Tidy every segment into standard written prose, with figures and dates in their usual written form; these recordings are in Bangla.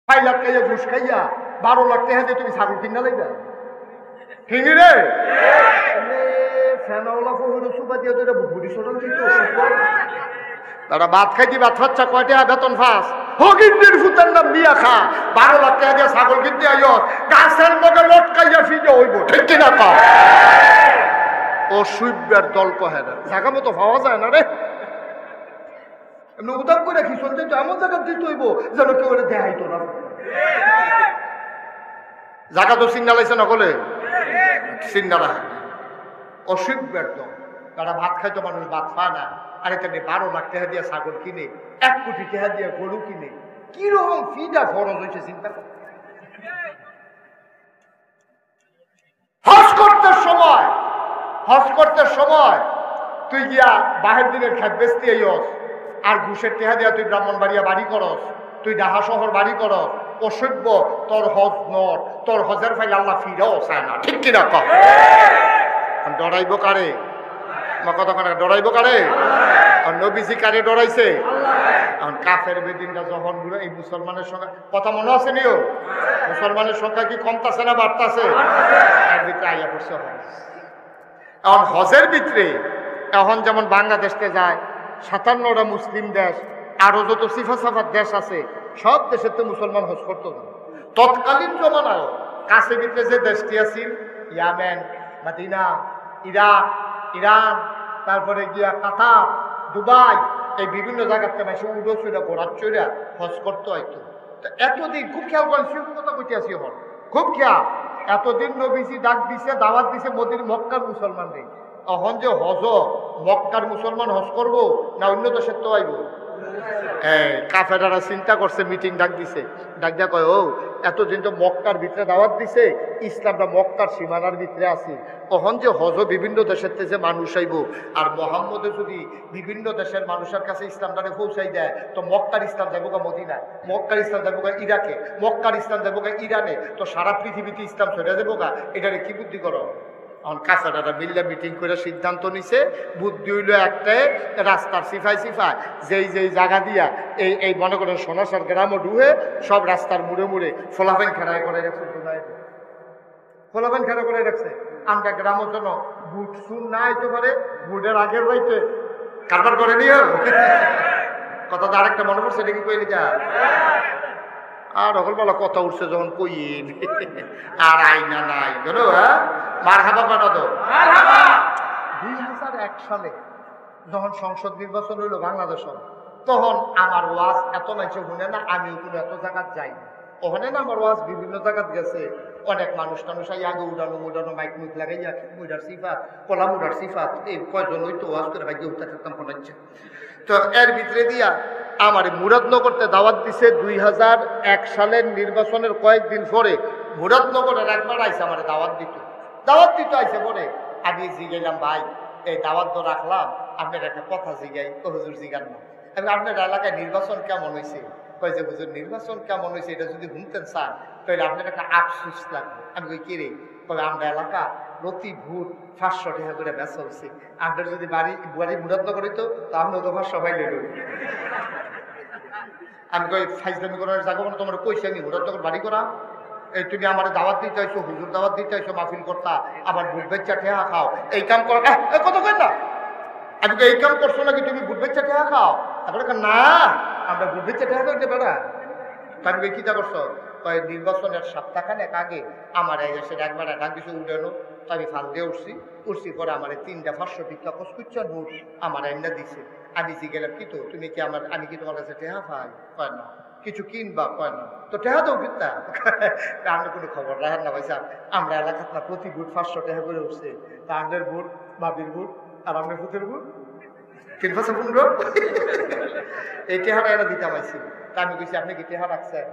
5 লাখ টাকা ঘুষ খাইয়া 12 লাখ টাকা দিয়ে তুমি ছাগল কিনা লাইবা কিনি রে ফেনাওয়ালা ফোহরে সুবা দিয়ে তো এটা বুড়ি সরল কিন্তু তারা ভাত খাইতে ভাত খরচা কয়টা বেতন ফাঁস হগিন্দির ফুতের নাম বিয়া খা 12 লাখ টাকা দিয়ে ছাগল কিনতে আইও গাছের মগে লটকাইয়া ফিজে হইব ঠিক কিনা কা অসুবিধার দল কহে না জায়গা মতো পাওয়া যায় না রে এমনি উদাম করে কি শুনতে তো এমন জায়গা দিতে হইব যেন কেউ এটা দেখাইতো না জায়গা তো সিগনালাইছে না বলে সিগনালা অসুবিধার দল তারা ভাত খাইতো মানুষ ভাত পায় না আর এখানে 12 লাখ টাকা দিয়ে ছাগল কিনে 1 কোটি টাকা দিয়ে গরু কিনে কিরকম ফিটা খরচ হয়েছে চিন্তা কর হজ করতে সময় তুই গিয়া বাহির দিনের খেত বেচতে আইস আর ঘুষের টেহা দিয়া তুই ব্রাহ্মণবাড়িয়া বাড়ি করস তুই ঢাকা শহর বাড়ি করস অসভ্য তোর হজ নট তোর হজের ফাইল আল্লাহ ফিরাও চায় না ঠিক কিনা কম ডরাইব কারে কতক্ষণ ডরাইব কারে আর নবীজি কারে ডরাইছে এখন কাফের বেদিনটা যখন এই মুসলমানের সংখ্যা কথা মনে আছে নিও মুসলমানের সংখ্যা কি কমতাছে না বাড়তাছে এর ভিতরে আইয়া পড়ছে হজ এখন হজের ভিতরে এখন যেমন বাংলাদেশকে যায় 57টা মুসলিম দেশ আরো যত সিফা সাফার দেশ আছে সব দেশের তো মুসলমান হজ করতো না তৎকালীন জমানায় কাছে ভিতরে যে দেশটি আছিল ইয়ামেন মাদিনা ইরাক ইরান তারপরে গিয়া কাতার দুবাই এই বিভিন্ন জায়গাতে মাসে উড়ো চুরা ঘোড়ার চুরা হজ করতে হয়তো এতদিন খুব খেয়াল করেন কথা কইতে আসি হন খুব খেয়াল এতদিন নবীজি ডাক দিছে দাওয়াত দিছে মদির মক্কার মুসলমানদের এখন যে হজ মক্কার মুসলমান হজ করব না অন্য দেশের তো আইব কাফেরারা চিন্তা করছে মিটিং ডাক দিছে ডাক দিয়া কয় ও এতদিন তো মক্কার ভিতরে দাওয়াত দিছে ইসলামটা মক্কার সীমানার ভিতরে আছে তখন যে হজ বিভিন্ন দেশের থেকে মানুষ আইব আর মোহাম্মদে যদি বিভিন্ন দেশের মানুষের কাছে ইসলামটাকে পৌঁছাই দেয় তো মক্কার ইসলাম যাবো গা মদিনায় মক্কার ইসলাম যাবো গা ইরাকে মক্কার ইসলাম যাবো গা ইরানে তো সারা পৃথিবীতে ইসলাম ছড়ে যাবো গা এটারে কি বুদ্ধি করো এখন কাছাটারা মিল্লা মিটিং করে সিদ্ধান্ত নিছে বুদ্ধি হইল একটাই রাস্তার সিফাই যেই জায়গা দিয়া এই মনে করেন সোনাসার গ্রামও ডুহে সব রাস্তার মুড়ে মুড়ে ফোলাফেন খেলায় করে রাখছে ফোলাফেন খেলা করে রাখছে আমরা গ্রামের জন্য বুট শুন না আইতে পারে বুটের আগের রাইতে কারবার করে নিও কথা তো আরেকটা মনে পড়ছে এটা কি কইলি যা আর অকলবেলা কথা উঠছে যখন কইন আর আইনা নাই জানো হ্যাঁ মার হাবা বানা তো 2001 সালে যখন সংসদ নির্বাচন হইল বাংলাদেশ তখন আমার ওয়াজ এত মানুষ শুনে না আমিও কোনো এত জায়গা যাই না ওখানে না আমার ওয়াজ বিভিন্ন জায়গাত গেছে অনেক মানুষ টানুষ আগে উড়ানো মাইক মুখ লাগাইয়া মুডার সিফাত কলা মুডার সিফাত এই কয়জন ওই তো ওয়াজ করে ভাগ্য উঠতে থাকতাম শোনাচ্ছে তো এর ভিতরে দিয়া আমার মুরাদনগরতে দাওয়াত দিছে 2001 সালের নির্বাচনের কয়েকদিন পরে মুরাদনগরের একবার আইসে আমার দাওয়াত দিত আইসে পরে আমি জিগাইলাম ভাই এই দাওয়াত তো রাখলাম আপনার একটা কথা জিগাই তো হুজুর জিগান না আমি আপনার এলাকায় নির্বাচন কেমন হয়েছে কই যে হুজুর নির্বাচন কেমন হয়েছে এটা যদি শুনতেন চান তাহলে আপনার একটা আফসোস লাগবে আমি কই কি রে তবে আমরা এলাকা প্রতি ভোট 500 টাকা করে বেচা হচ্ছে আপনার যদি বাড়ি মুরাদনগর হইতো তা আপনার তো 500 পাইলে আমি কই ফাইজলামি করার জায়গা মানে তোমার কইছি আমি মুরাদনগর বাড়ি করা এই তুমি আমার দাওয়াত দিতে আইছো হুজুর দাওয়াত দিতে আইছো মাহফিল করতা আবার বুট বেচা ঠেহা খাও এই কাম কর কত কেন না আমি তো এই কাম করছো নাকি তুমি বুট বেচা ঠেহা খাও তারপরে না আমরা বুট বেচা ঠেহা করতে পারা তারপরে কি তা করছো নির্বাচনের সপ্তাহখানেক আগে আমার এই দেশের একবার ডাক দিছে উঠানো আমি ফাল দিয়ে উঠছি পরে আমার 3টা 500 টিকা কসকুচ্চার নোট আমার এনে দিছে আমি গেলাম কি তো তুমি কি আমি কি তোমার কাছে টেহা পাই কয় না কিছু কিনবা কয় না তো টেহা দাও কিনতা আমরা কোনো খবর রাখার না ভাইসা আমরা এলাকার না প্রতি বুট 500 টাকা করে উঠছে তা আমাদের বুট বাবির বুট আর আমাদের বুটের বুট 315 এই টেহাটা এনে দিতাম আইছি তা আমি কইছি আপনি কি টেহা রাখছেন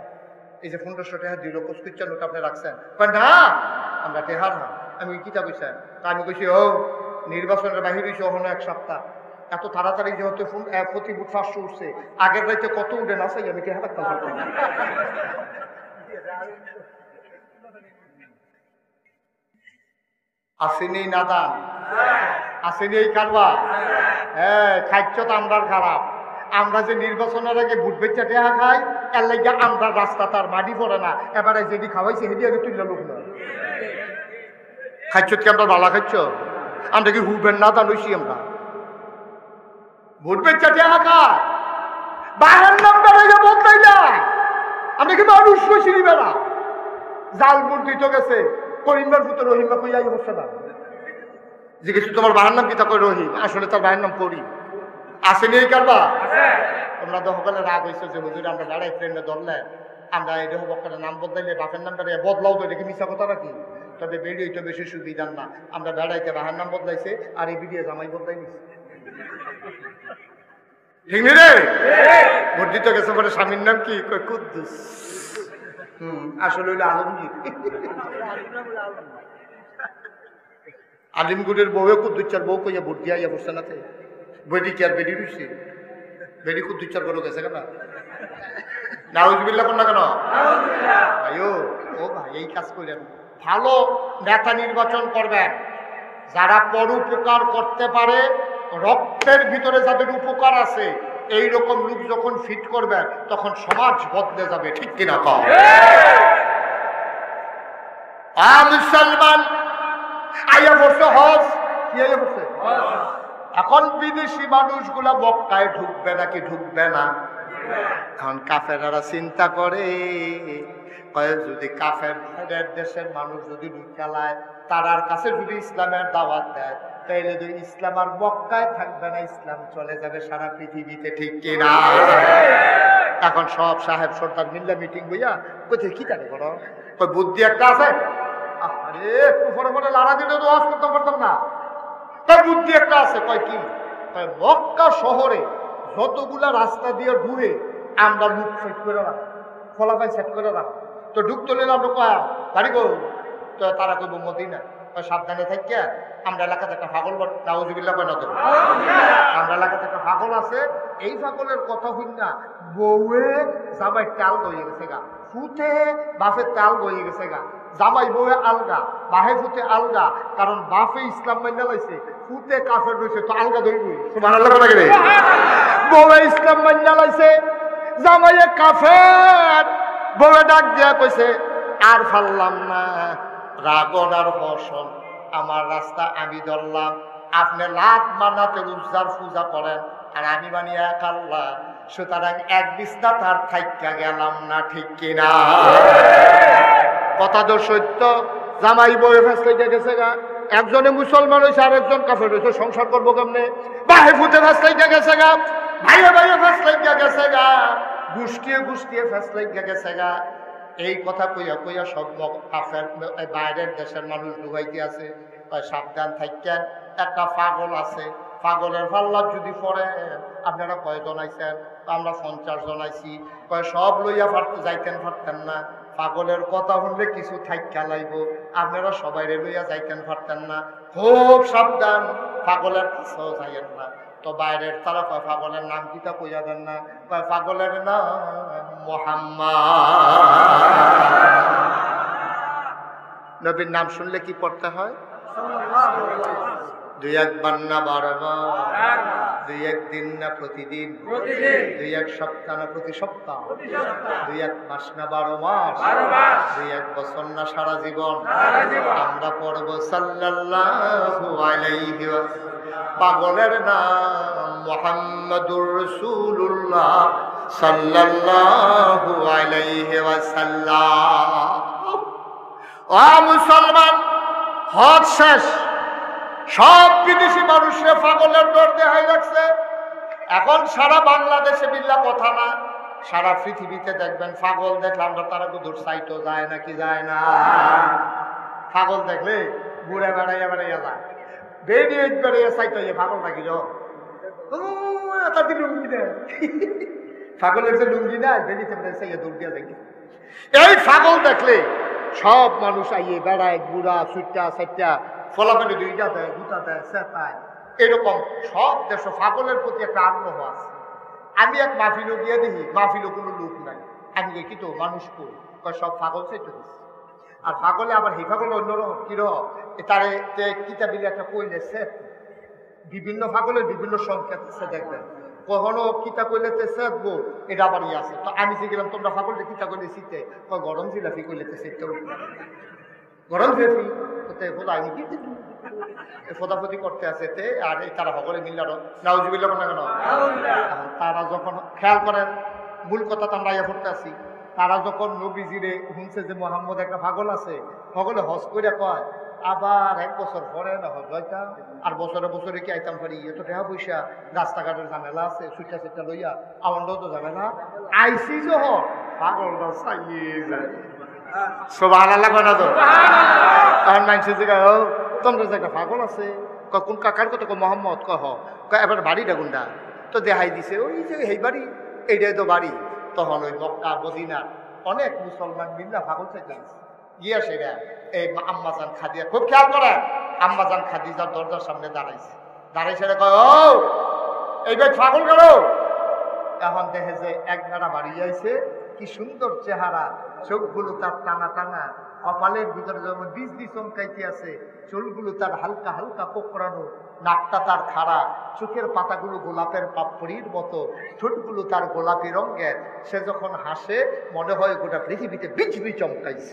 এই যে 1500 টাকা 2 লক্ষ কসকুচ্চার নোট আপনি রাখছেন কয় না আমরা টেহা না আমি কিতা কইছেন তা আমি কইছি ও নির্বাচনের বাহির হইছে ওখানে 1 সপ্তাহ এত তাড়াতাড়ি যেহেতু প্রতি বুট 500 উঠছে আগের রাইতে কত উঠে না চাই আমি টেহা রাখতাম আসেনি নাদান আসেনি এই কারবার হ্যাঁ খাইছ তো আমরার খারাপ আমরা যে নির্বাচনের আগে ভোট বেচা টেহা খাই এর লাগে আমরা রাস্তা তার মাটি পড়ে না, এবারে যেটি খাওয়াইছে সেটি আগে তুললে লোক না খাইছ কি আমরা বালা খাইছ? আমরা কি হুবেন না তা লইছি আমরা ভোট বেচা টেহা খাই বাহার নাম বেড়াইলে বদলাই না। আমরা কি মানুষ কইছি বেড়া জাল মূর্তি তো গেছে করিমবার পুত্র রহিমা কইয়া বসে না জিজ্ঞেস তোমার বাহার নাম কি তা কই রহিম, আসলে তার বাহার নাম করিম। আসেনি এই কারবা? তোমরা তো সকলে রাগ হয়েছে যে হুজুর আমরা দাঁড়াই ট্রেনে ধরলে আমরা এই বক্তার নাম বদলাইলে বাপের নামটা বদলাও তো দেখি মিশা কথা নাকি? তবে বেরিয়ে তো বেশি সুবিধার না, আমরা বেড়াইতে বাহার নাম বদলাইছে আর এই বিডিয়ে জামাই বদলাই নিচ্ছে। ঠিক নি রে? ভোট দিতে গেছে পরে স্বামীর নাম কি? কই কুদ্দুস। আসলে হইলো আলমগীর। আলিমগুড়ের বউয়ে কুদ্দুচ্চার বউ কইয়া ভোট দিয়া ইয়া বসছে না তে বেডি কি আর বেডি রইছে বেডি কুদ্দুচ্চার করে গেছে কেন? নাউজুবিল্লাহ কোন না কেন? ভাইও ও ভাই এই কাজ করেন, ভালো নেতা নির্বাচন করবেন যারা পরোপকার করতে পারে, রক্তের ভিতরে যাদের উপকার আছে এইরকম লোক যখন ফিট করবেন তখন সমাজ বদলে যাবে। ঠিক কিনা কও? মুসলমান আইয়া বসে হজ কি আইয়া বসে এখন বিদেশি মানুষগুলা মক্কায় ঢুকবে নাকি ঢুকবে না? এখন কাফেররা চিন্তা করে যদি কাফের দেশের মানুষ যদি ঢুকালায় তারার কাছে যদি ইসলামের দাওয়াত দেয় তাইলে যদি ইসলাম আর মক্কায় থাকবে না, ইসলাম চলে যাবে সারা পৃথিবীতে। ঠিক কিনা? এখন সব সাহেব সর্দার মিল্লা মিটিং বইয়া কোথায় কি জানে বড় কই বুদ্ধি একটা আছে। আরে উপরে পরে লাড়া দিলে তো ওয়াজ করতে পারতাম না। তার বুদ্ধি একটা আছে। কয় কি? কয় মক্কা শহরে যতগুলা রাস্তা দিয়ে ঢুকে আমরা লুক সেট করে রাখ, ফলাফাই সেট করে রাখ। তো ঢুকতে নিলে আমরা কয়া বাড়ি গো, তো তারা কইব মদিনা। সাবধানে থাকিয়া আমরা এলাকাতে একটা পাগল নাউজুবিল্লাহ কয় না তো আমরা এলাকাতে একটা পাগল আছে, এই পাগলের কথা হইন না বউয়ে জামাই তেল বইয়ে গেছে গা, ফুটে বাফের তেল বইয়ে গেছে গা, জামাই বউয়ে আলগা বাহে ফুটে আলগা, কারণ বাফে ইসলাম মাইনা লাইছে ফুটে কাফের রয়েছে তো আলগা ধরবি। সুবহানাল্লাহ কথা কি? বউয়ে ইসলাম মাইনা লাইছে জামাইয়ে কাফের, বউয়ে ডাক দিয়া কইছে আর ফাললাম না, রাগন আর হসন আমার রাস্তা আমি ধরলাম, আপনি লাত মানাতে উজ্জার পূজা করেন আর আমি মানি এক আল্লাহ, সুতরাং এক বিছনা তার থাইকা গেলাম না। ঠিক কিনা? কথা তো সত্য। জামাই বউয়ে ফেসলাইতে গেছে গা, একজনে মুসলমান হয়েছে আর একজন কাফের হয়েছে, সংসার করবো কেমনে? বাহে ফুটে ফেসলাইতে গেছে গা, ভাইয়ে ভাইয়ে ফেসলাইতে গেছে গা, গুষ্টিয়ে গুষ্টিয়ে ফেসলাইতে গেছে গা। এই কথা কইয়া কইয়া সব কাফের বাইরের দেশের মানুষ ডুবাইতে আছে। সাবধান থাকেন, একটা পাগল আছে, পাগলের পাল্লা যদি পড়ে আপনারা কয়জন আইছেন? আমরা 50 জন আইছি। কয় সব লইয়া যাইতেন পারতেন না, পাগলের কথা শুনলে কিছু থাইকা লাইব, আপনারা সবাই লইয়া যাইতেন পারতেন না, খুব সাবধান, পাগলের কাছেও যাইয়েন না। তো বাইরের তারা কয় পাগলের নাম কিটা কইয়া দেন না? কয় পাগলের নাম মুহাম্মদ। নবীর নাম শুনলে কি পড়তে হয়? দুই একবার না বারবার, দুই একদিন না প্রতিদিন, দুই এক সপ্তাহ না প্রতি সপ্তাহ, দুই এক মাস না 12 মাস, দুই এক বছর না সারা জীবন আমরা পড়ব সাল্লাল্লাহু আলাইহি ওয়াসাল্লাম। পাগলের নাম মুহাম্মাদুর রাসূলুল্লাহ সাল্লাল্লাহু আলাইহি ওয়াসাল্লাম। ও মুসলমান, হজ শেষ, সব বিদেশি মানুষে পাগলের ডর দেখাই রাখছে। এখন সারা বাংলাদেশে বিল্লা কথা না, সারা পৃথিবীতে দেখবেন পাগল দেখলে আমরা তারা দূর সাইটো যায় নাকি যায় না? পাগল দেখলে ঘুরে বেড়াইয়া বেড়াইয়া যায়, বেরিয়ে বেড়াইয়া সাইটো পাগল নাকি তাদের লুঙ্গি দেয়, পাগলের যে লুঙ্গি নাই বেরিয়ে বেড়াইয়া দৌড় দিয়া দেখি। এই পাগল দেখলে সব মানুষ আইয়ে বেড়ায়, বুড়া সুইটা সাইটা ফলাফলে দুইটা দেয়, দুটা দেয়, চেতায়, এরকম সব দেশ পাগলের প্রতি একটা আগ্রহ আছে। আমি এক মাহফিলও গিয়ে দেখি, মাহফিলও কোনো লোক নাই, আমি দেখি তো মানুষ কই সব পাগল চাইতে দিচ্ছে। আর পাগলে আবার হে পাগল অন্যরকম কিরকম, তারে কিতাবিলে একটা কইলে সেট, বিভিন্ন পাগলের বিভিন্ন সংকেত আছে দেখবেন। কখনো কিতা কইলেতে সেদবো এটা আবারই আছে। তো আমি যে গেলাম তোমরা ফাগলটা কিতা কইলে শীতে কয় গরম জিলাপি কইলেতে শীতে গরম জিলাপি কোথায় খোদা আমি কি ফোদাফুদি করতে আছে তে আর এই তারা সকলে মিলল নাউজুবিল্লাহ না কেন। তারা যখন খেয়াল করেন মূল কথা তো আমরা ইয়া করতে আছি, তারা যখন নবীজিরে শুনছে যে মোহাম্মদ একটা পাগল আছে, সকলে হজ করে কয় আবার 1 বছর পরে না হজ যাইতাম, আর বছরে বছরে কি আইতাম পারি, এত টাকা পয়সা রাস্তাঘাটের ঝামেলা আছে, সুইটা সুইটা লইয়া আমারও তো ঝামেলা আইসি যখন পাগলটা চাইয়ে যায়। সুবহানাল্লাহ কয় না তো? তখন মানুষের জায়গায় তোমরা যে একটা পাগল আছে, কোন কাকার কথা মোহাম্মদ কহ এবার বাড়িটা কোনটা, তো দেখাই দিছে ওই যে এই বাড়ি, এইটাই তো বাড়ি। তখন ওই মক্কা মদিনার অনেক মুসলমান মিল্লা পাগল চাইতাম গিয়া সেটা এই আম্মাজান খাদিজা, খুব খেয়াল করেন, আম্মাজান খাদিজার দরজার সামনে দাঁড়াইছে, দাঁড়াইছে কয় ও এইবার পাগল গেল। এখন দেখে যে এক নাড়া বাড়ি যাইছে, কি সুন্দর চেহারা, চোখগুলো তার টানা টানা, কপালের ভিতরে যেমন বিজলি চমকাইতে আছে, চুলগুলো তার হালকা হালকা কোকড়ানো, নাকটা তার খাড়া, চোখের পাতাগুলো গোলাপের পাপড়ির মতো, ঠোঁটগুলো তার গোলাপি রঙের। সে যখন হাসে মনে হয় গোটা পৃথিবীতে বিজলি চমকাইছে।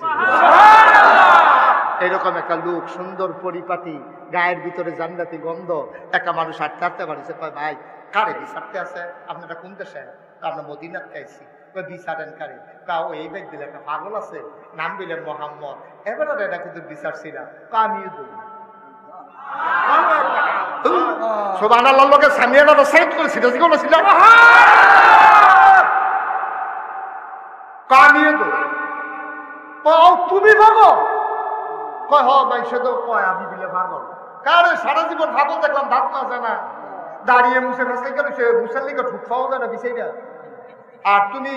এরকম একটা লোক, সুন্দর পরিপাটি, গায়ের ভিতরে জান্নাতি গন্ধ, একটা মানুষ হাঁটতে হাঁটতে পারিছে, কয় ভাই কারে বিচারতে আছে, আপনারা কোন দেশে? আমরা মদিনাত খাইছি। বিচারেন কারে? কাউ এই ব্যাগ দিলে একটা পাগল আছে, নাম দিলেন মোহাম্মদ, এবার এটা কিন্তু বিচার ছিলাম, আমিও দিই সুবহানাল্লাহ লোকে সামিয়ানা তো সাইড করে ছিল জীবন ছিল কামিয়ে দো পাও তুমি ভাগো কয় হ ভাই সে তো কয় আমি দিলে ভাগো কারে সারা জীবন ভাগো দেখলাম ভাত না জানা দাঁড়িয়ে মুছে ফেসে গেল সে মুসার লিগে ঠুক পাওয়া যায় না বিষয়টা। আর তুমি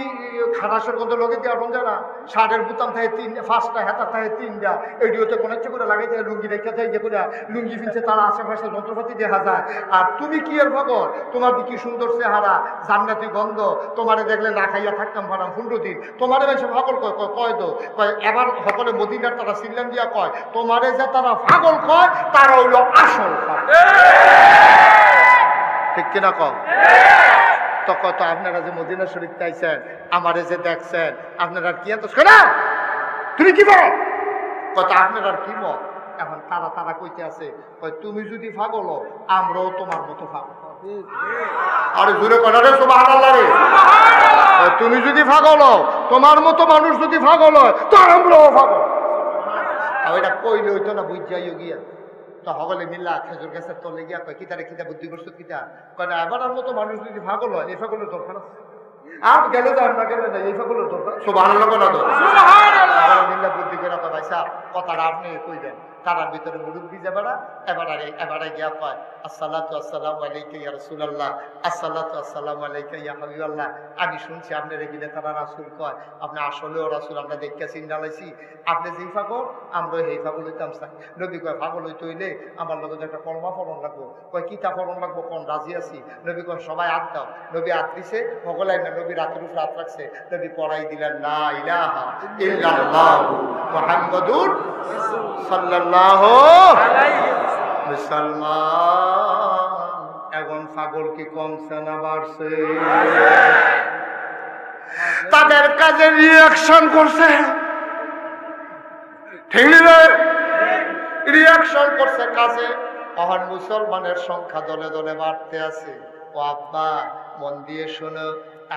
খাটাসের কত লোকে দিয়ে আপন জানা শার্টের বুতাম থাকে 5টা, হাতা থাকে 3টা, এডিওতে কোনো ইচ্ছে করে লাগাই থাকে, লুঙ্গি রেখে থাকে যে করে লুঙ্গি ফিনছে, তার আশেপাশে যন্ত্রপাতি দেখা যায়। আর তুমি কি এর ভাগো, তোমার কি সুন্দর চেহারা, জান্নাতি গন্ধ, তোমারে দেখলে না খাইয়া থাকতাম ভাড়াম 15 দিন, তোমারে বেশি পাগল কয় তো কয়। এবার সকলে মদিনার তারা সিল্লাম দিয়া কয় তোমারে যে তারা পাগল কয় তারা হইল আসল পাগল, ঠিক কিনা কয়? তো কত আপনারা যে মদিনা শরীফ চাইছেন, আমারে যে দেখছেন, আপনারা কি এত শোনা তুমি কি বল কত আপনারা কি মত? এখন তারা তারা কইতে আছে তুমি যদি পাগল আমরাও তোমার মতো পাগল। আরে জোরে কথা রে সুবহানাল্লাহ রে, তুমি যদি পাগল তোমার মতো মানুষ যদি পাগল হয় তো আমরাও পাগল। আর এটা কইলে হইতো না, বুঝ যাইও গিয়া। তো সকলে মিল্লা খেজুর গাছের তলে গিয়া কয় কিতারে কিতা বুদ্ধি করছো কিতা, কয় না এবার মতো মানুষ যদি পাগল হয় এই পাগলের দরকার আছে, আর গেলে তো আমরা গেলে না এই পাগলের দরকার। সুবহানাল্লাহ বলা তো মিল্লা বুদ্ধি করে কয় ভাই সাহেব কথাটা আপনি কইবেন। তারার ভিতরে মুরব্বী যাবারা এবারে গিয়া কয় আসসালাতু আসসালামু আলাইকা ইয়া রাসূলুল্লাহ, আসসালাতু আসসালামু আলাইকা ইয়া হাবিবাল্লাহ। আমি শুনছি আপনার এগিয়ে তারা রাসূল কয়, আপনি আসলেও রাসূল, আমরা দেখে চিন্তা লাইছি আপনি যেই পাগল আমরা এই পাগল হইতাম। নবী কয় পাগল হইতে হইলে আমার লগে একটা কলমা পড়ন লাগবো। কয় কিতা পড়ন লাগবো, কোন রাজি আছি? নবী কয় সবাই হাত দাও। নবী হাত দিছে, সকলাই না নবী রাতের উপর হাত রাখছে, নবী পড়াই দিলেন লা ইলাহা ইল্লাল্লাহু মুহাম্মাদুর সাল্লাল্লাহু আলাইহি মুসলমান। এখন পাগল কি কমছে না বাড়ছে? তাদের কাজে রিয়াকশন করছে, ঠিক না? রিয়াকশন করছে কাজে। মহান মুসলমানের সংখ্যা দলে দলে বাড়তে আছে। ও আব্বা মন দিয়ে শোনো,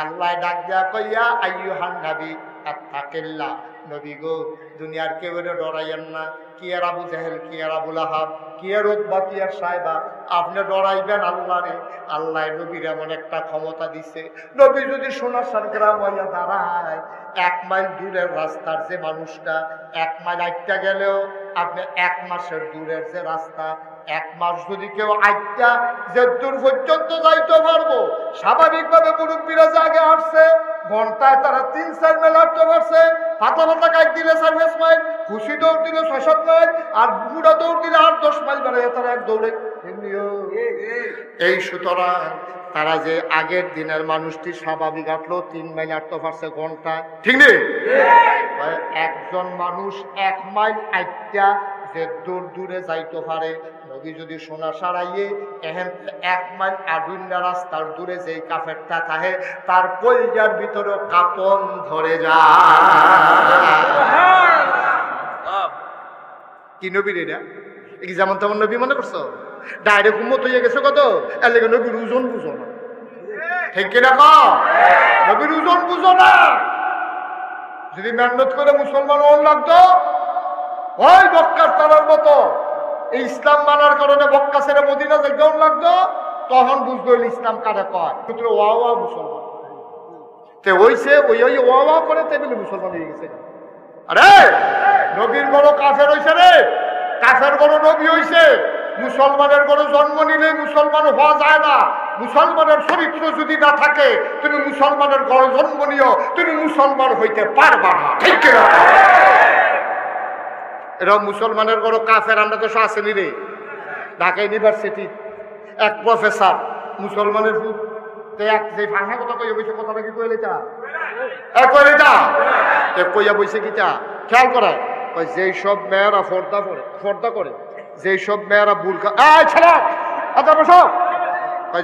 আল্লাহ ডাক দেয়া কইয়া আইয়ুহান নবী আত্তাকিল্লাহ, নবী গো দুনিয়ার কেউ ডরাইয়েন না। কি আর আবু জাহেল, কি আর আবু লাহাব, কি আর উতবা, কি আর সাইবা, আপনি ডরাইবেন আল্লাহ রে। আল্লাহ নবীর এমন একটা ক্ষমতা দিছে, নবী যদি সোনার সারগ্রাম হইয়া দাঁড়ায়, 1 মাইল দূরের রাস্তার যে মানুষটা 1 মাইল আইটা গেলেও আপনি 1 মাসের দূরের যে রাস্তা 1 মাস যদি কেউ আইটা যে দূর পর্যন্ত যাইতে পারবো, স্বাভাবিকভাবে মুরব্বীরা যে আগে আসছে ঘন্টায় তারা 3-4 মাইল হাঁটতে পারছে, পাতলা পাতলা কাজ দিলে 4-5 মাইল, খুশি দৌড় দিলে 6-7 মাইল, আর বুড়া দৌড় দিলে 8-10 মাইল বেড়াইয়া তারা এক দৌড়ে। এই সুতরাং তারা যে আগের দিনের মানুষটি স্বাভাবিক হাঁটলো 3 মাইল হাঁটতে পারছে ঘন্টায়, ঠিক নেই? একজন মানুষ 1 মাইল আইটা যে দূর দূরে যাইতে পারে। নবী যদি সোনা সারাইয়ে এহেন 1 মাইল আগুন্না রাস্তার দূরে যেই কাফেরটা থাকে তার কলিজার ভিতরে কাপন ধরে যায়। কি নবী রে না? কি যেমন তেমন নবী মনে করছো? ডাইরেক্ট উম্মত হয়ে গেছে কত? এর লেগে নবীর ওজন বুঝো না, ঠিক কিনা কও? নবীর ওজন বুঝো না। যদি মেহনত করে মুসলমান ওর লাগতো ওই বক্কার তারার মতো এই ইসলাম মানার কারণে বক্কা ছেড়ে মদিনা যেমন লাগতো, তখন বুঝলো ইসলাম কারে কয়। সুতরাং ওয়া ওয়া মুসলমান তে হইছে, ওই ওয়া ওয়া করে তেমনি মুসলমান হয়ে গেছে। আরে নবীর বড় কাফের হইছে রে, কাফের বড় নবী হইছে। মুসলমানের বড় জন্ম নিলে মুসলমান হওয়া যায় না। মুসলমানের চরিত্র যদি না থাকে, তুমি মুসলমানের বড় জন্ম নিও, তুমি মুসলমান হইতে পারবা না, ঠিক কিনা? এরা মুসলমানের বড় কাফের। আমরা তো আসেনি রে, ঢাকা ইউনিভার্সিটি এক প্রফেসর মুসলমানের ভূত এক যে ভাঙা কথা কইয়া বইছে, কথাটা কি কইলে তা কইয়া বইছে কিটা খেয়াল করে। যেই সব মেয়েরা পর্দা করে, যেই সব মেয়েরা বুরকা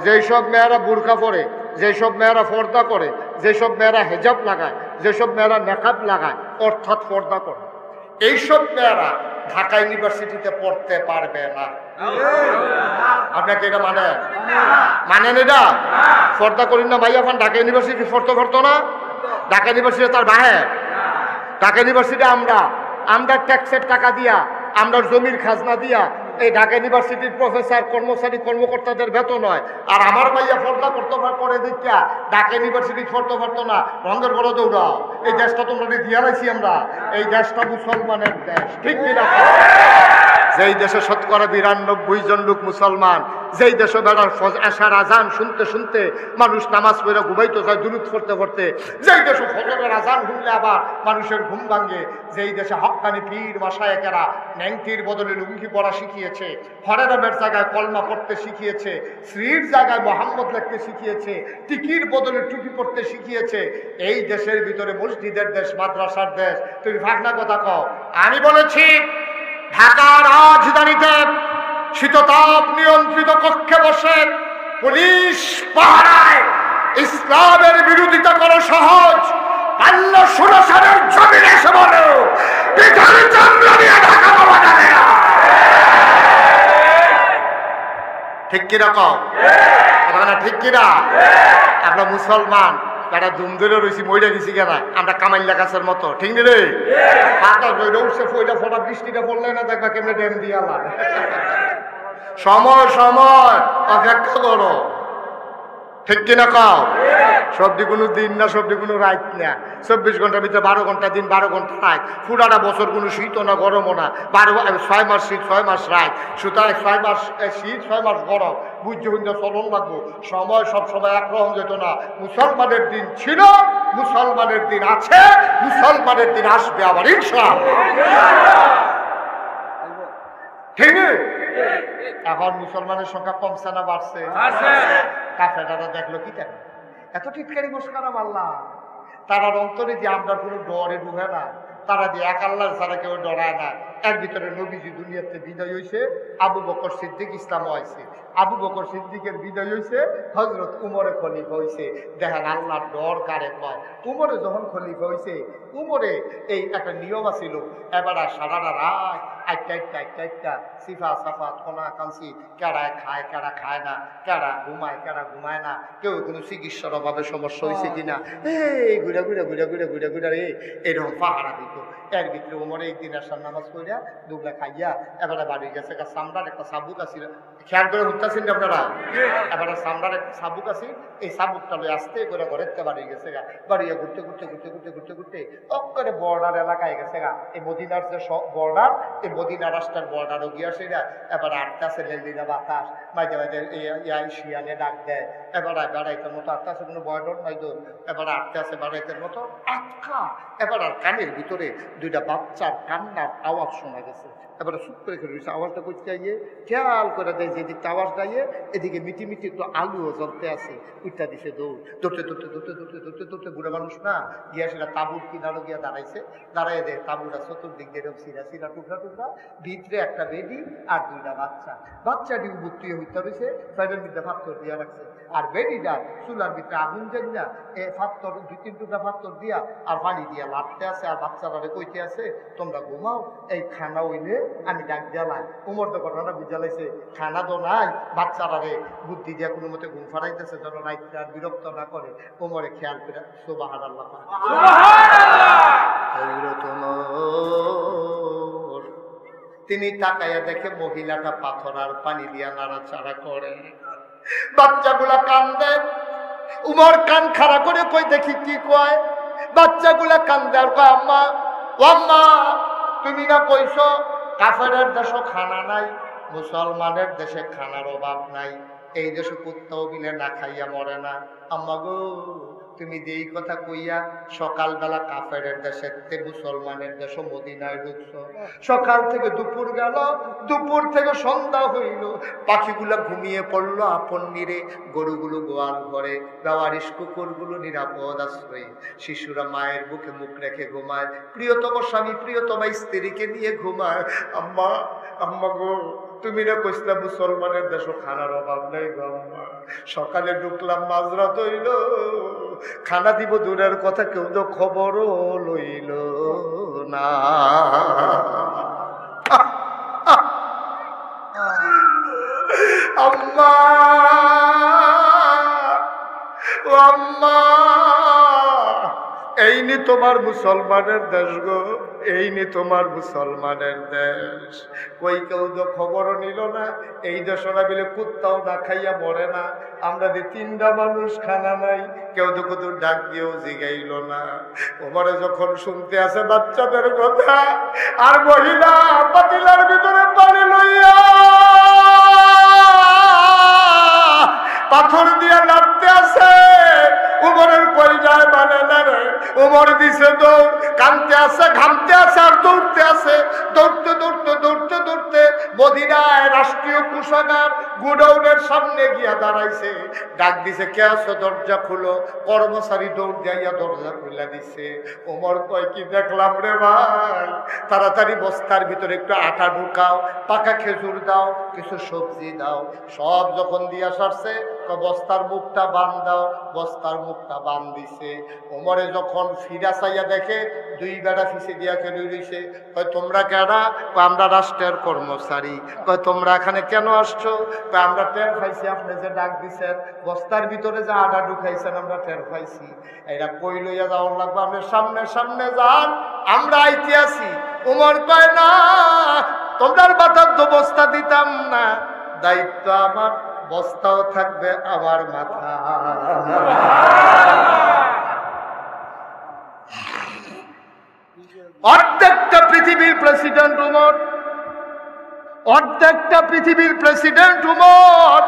যেই সব মেয়েরা বুরকা পরে, যেই সব মেয়েরা পর্দা করে, যেসব মেয়েরা হেজাব লাগায়, যেসব মেয়েরা নেকাব লাগায় অর্থাৎ পর্দা করে, এইসব মেয়েরা ঢাকা ইউনিভার্সিটিতে পড়তে পারবে না। আপনাকে এটা মানেন? এটা পর্দা করি না ভাইয়া, ঢাকা ইউনিভার্সিটি পড়তে পারতো না। ঢাকা ইউনিভার্সিটি তার বাহে, ঢাকা ইউনিভার্সিটি আমরা ট্যাক্সের টাকা দিয়া, আমরা জমির খাজনা দিয়া এই ঢাকা ইউনিভার্সিটির প্রফেসর কর্মচারী কর্মকর্তাদের বেতন হয়। আর আমার ভাইয়া পর্দা করতে করে দেখিয়া ঢাকা ইউনিভার্সিটি পড়তে পারতো না। রঙের বড় দৌড়াও, এই দেশটা তোমরা দিয়া রাখছি আমরা, এই দেশটা মুসলমানের দেশ, ঠিক কিনা? যেই দেশে 92% জন লোক মুসলমান, যেই দেশে বেড়ার আশার আজান শুনতে শুনতে মানুষ নামাজ পড়ে ঘুমাইতে যায় দুরূদ পড়তে পড়তে, যেই দেশে ফজরের আজান শুনলে আবার মানুষের ঘুম ভাঙে, যেই দেশে হক্কানি পীর মাশায়েখেরা ন্যাংটির বদলে লুঙ্গি পরা শিখিয়েছে, হরেরামের জায়গায় কলমা পড়তে শিখিয়েছে, শ্রীর জায়গায় মোহাম্মদ লিখতে শিখিয়েছে, টিকির বদলে টুপি পড়তে শিখিয়েছে, এই দেশের ভিতরে মসজিদের দেশ, মাদ্রাসার দেশ, তুমি ভাগনা কথা কও। আমি বলেছি ঢাকার রাজধানীতে শীততাপ নিয়ন্ত্রিত কক্ষে বসে পুলিশ পাহারায় ইসলামের বিরোধিতা করা সহজ। 16 সালের জমিনে এসে বলো পিঠার চামড়া দিয়ে ঢাকা পাওয়া যাবে না, ঠিক কিনা কও? ঠিক কিনা? আমরা মুসলমান তারা ধুম ধরে রয়েছি, মইরা গেছি কেনা আমরা কামাইল্লা গাছের মতো, ঠিক নি রে? পাতা জয়টা উঠছে, ফইটা ফোটা বৃষ্টিটা পড়লে না দেখবা কেমনে ড্যাম দিয়ে আলা। সময় সময় অপেক্ষা করো, ঠিক কিনা কও? সবজি কোনো দিন না, সবজি কোনো রাত না। 24 ঘন্টার ভিতরে 12 ঘন্টা দিন, 12 ঘন্টা রাত। পুরাটা বছর কোনো শীতও না গরমও না, 6 মাস শীত 6 মাস রাত। সুতরাং 6 মাস শীত 6 মাস গরম, বুঝতে বুঝতে চলন লাগবো। সময় সব সময় একরকম যেত না। মুসলমানের দিন ছিল, মুসলমানের দিন আছে, মুসলমানের দিন আসবে আবার ইনশাআল্লাহ, ঠিক? এখন মুসলমানের সংখ্যা কমছে না বাড়ছে? কাফেররা দেখলো কি দেখো এত টিটকারি মস্কারা মারলাম, তারার অন্তরে যে আমরা কোনো ডরে ঢুকে না, তারা যে এক আল্লাহর ছাড়া কেউ ডরায় না। এর ভিতরে নবীজি দুনিয়াতে বিদায় হয়েছে, আবু বকর সিদ্দিক ইসলাম হয়েছে, আবু বকর সিদ্দিকের বিদায় হয়েছে, হযরত উমরে খলিফা হয়েছে। দেখেন আল্লাহর ডর কারে কয়। উমরে যখন খলিফা হয়েছে, উমরে এই একটা নিয়ম ছিল, এবার সারাটা রাত একটা সিফা সাফা কোনা কাঞ্চি, কেড়ায় খায় কেড়া খায় না, কেড়া ঘুমায় না, কেউ কোনো চিকিৎসার অভাবে সমস্যা হয়েছে কিনা, এই ঘুরে রে এরকম পাহারা দিত। এর ভিতরে উমরে একদিন আসার নামাজ পড়িয়া দুগলা খাইয়া এবারে বাড়ি গেছে। চামড়ার একটা সাবুক আছিল, খেয়াল করে উঠতেছেন আপনারা, এবারে চামড়ার একটা সাবুক আছে, এই সাবুকটা লই আসতে করে ঘরের বাড়ি গেছে গা। বাড়িয়া ঘুরতে অক্করে বর্ডার এলাকায় গেছে গা। এই মদিনার যে বর্ডার, এই মদিনা রাষ্ট্রের বর্ডারও গিয়েছে গা। এবারে আটটাছে লেলিনা বাতাস, মাঝে শিয়ালে ডাক দেয়, এবারে বেড়াইতে মতো আটটাছে, কোনো বর্ডার নাই তো, এবারে আটটাছে বেড়াইতের মতো আটকা। এবার আর কানের ভিতরে দুইটা বাচ্চার কান্নার আওয়াজ শোনা গেছে। এবারে চুপ করে রয়েছে, আওয়াজটা করতে গিয়ে খেয়াল করে দেয় যে এদিকটা আওয়াজ দাঁড়িয়ে এদিকে মিটি মিটি একটু আলুও জ্বলতে আছে, উঠটা দিছে দৌড়, দৌড়তে দৌড়তে দৌড়তে দৌড়তে দৌড়তে দৌড়তে বুড়া মানুষ না গিয়া সেটা তাঁবুর কিনারও গিয়া দাঁড়াইছে, দাঁড়াই দেয় তাঁবুটা চতুর্দিক দিয়ে এরকম সিরা সিরা টুকরা টুকরা, ভিতরে একটা বেডি আর দুইটা বাচ্চা, বাচ্চাটি উবুত্তি হইতে রয়েছে, সাইডের মধ্যে পাথর দিয়া রাখছে, আর বেডিটা চুলার ভিতরে আগুন যাই না এ পাথর দুই তিন টুকরা পাথর দিয়া আর পানি দিয়া লাড়তে আছে, আর বাচ্চারা কইতে আছে তোমরা ঘুমাও, এই খানা হইলে আমি ডাক দিয়ালাই। উমর তো ঘটনাটা বুঝালাইছে, খানা তো নাই, বাচ্চারা বুদ্ধি দিয়া কোনো মতে ঘুম ফাড়াইতেছে যেন রাইতে আর বিরক্ত না করে। উমরে খেয়াল করে সুবহানাল্লাহ, তিনি তাকাইয়া দেখে মহিলাটা পাথর আর পানি দিয়া নাড়াচাড়া করে, বাচ্চাগুলা কান্দে। উমর কান খাড়া করে কই দেখি কি কয়, বাচ্চাগুলা কান্দে আর কয় আম্মা, ও আম্মা তুমি না কইছ কাফেরের দেশে খানা নাই, মুসলমানের দেশে খানার অভাব নাই, এই দেশে কুত্তাও বিলে না খাইয়া মরে না। আম্মা গো তুমি যে এই কথা কইয়া সকালবেলা কাফেরের দেশে মুসলমানের দেশে মদিনায় ঢুকছ, সকাল থেকে দুপুর গেল, দুপুর থেকে সন্ধ্যা হইল, পাখিগুলা ঘুমিয়ে পড়লো আপন নিরে, গরুগুলো গোয়াল ঘরে, বেওয়ারিশ কুকুরগুলো নিরাপদ আশ্রয়ে, শিশুরা মায়ের বুকে মুখ রেখে ঘুমায়, প্রিয়তম স্বামী প্রিয়তমা স্ত্রীকে নিয়ে ঘুমায়। আম্মা, আম্মা গো তুমি না কইসলা মুসলমানের দেশে খানার অভাব নাই গো আম্মা, সকালে ঢুকলাম মাঝরাত হইল, খানা দিব দূরের কথা কেউ তো খবরও লইল না। আম্মা, ও আম্মা, এই নি তোমার মুসলমানের দেশ গো, এই নি তোমার মুসলমানের দেশ, কই কেউ তো খবরও নিল না, এই দেশরা বিলে কুত্তাও না খাইয়া মরে না, আমরা যে তিনটা মানুষ খানা নাই, কেউ তো কত ডাক দিয়েও জিগাইল না। ওমরে যখন শুনতে আসে বাচ্চাদের কথা, আর মহিলা পাতিলার ভিতরে পানি লইয়া পাথর দিয়ে নাড়তে আছে, উমরের কলিজায় মানে না রে। উমর দিছে দৌড়, কানতে আছে, ঘামতে আছে, আর দৌড়তে আছে, দৌড়তে দৌড়তে দৌড়তে দৌড়তে মদিনায় রাষ্ট্রীয় কোষাগার গোডাউনের সামনে গিয়া দাঁড়াইছে, ডাক দিছে কে আছো, দরজা খুলো। কর্মচারী দৌড় যাইয়া দরজা খুলে দিছে। উমর কয় কি দেখলাম রে ভাই, তাড়াতাড়ি বস্তার ভিতরে একটু আটা ঢুকাও, পাকা খেজুর দাও, কিছু সবজি দাও। সব যখন দিয়া সারছে বস্তার মুখটা বান দাও, বস্তার মুখটা বান দিছে। ওমরে যখন ফিরা চাইয়া দেখে দুই বেড়া ফিসে দিয়া খেলে রইছে। কয় তোমরা কেডা? আমরা রাষ্ট্রের কর্মচারী। কয় তোমরা এখানে কেন আসছো? আমরা টের পাইছি আপনি যে ডাক দিছেন, বস্তার ভিতরে যে আটা ঢুকাইছেন আমরা টের পাইছি। এরা কই লইয়া যাওয়ার লাগবে, আপনি সামনে সামনে যান, আমরা আইতে আছি। উমর কয় না, তোমরা মাথার তো বস্তা দিতাম না, দায়িত্ব আমার, বস্তাও থাকবে আমার মাথা। অর্ধেকটা পৃথিবীর প্রেসিডেন্ট উমর, অর্ধেকটা পৃথিবীর প্রেসিডেন্ট উমর,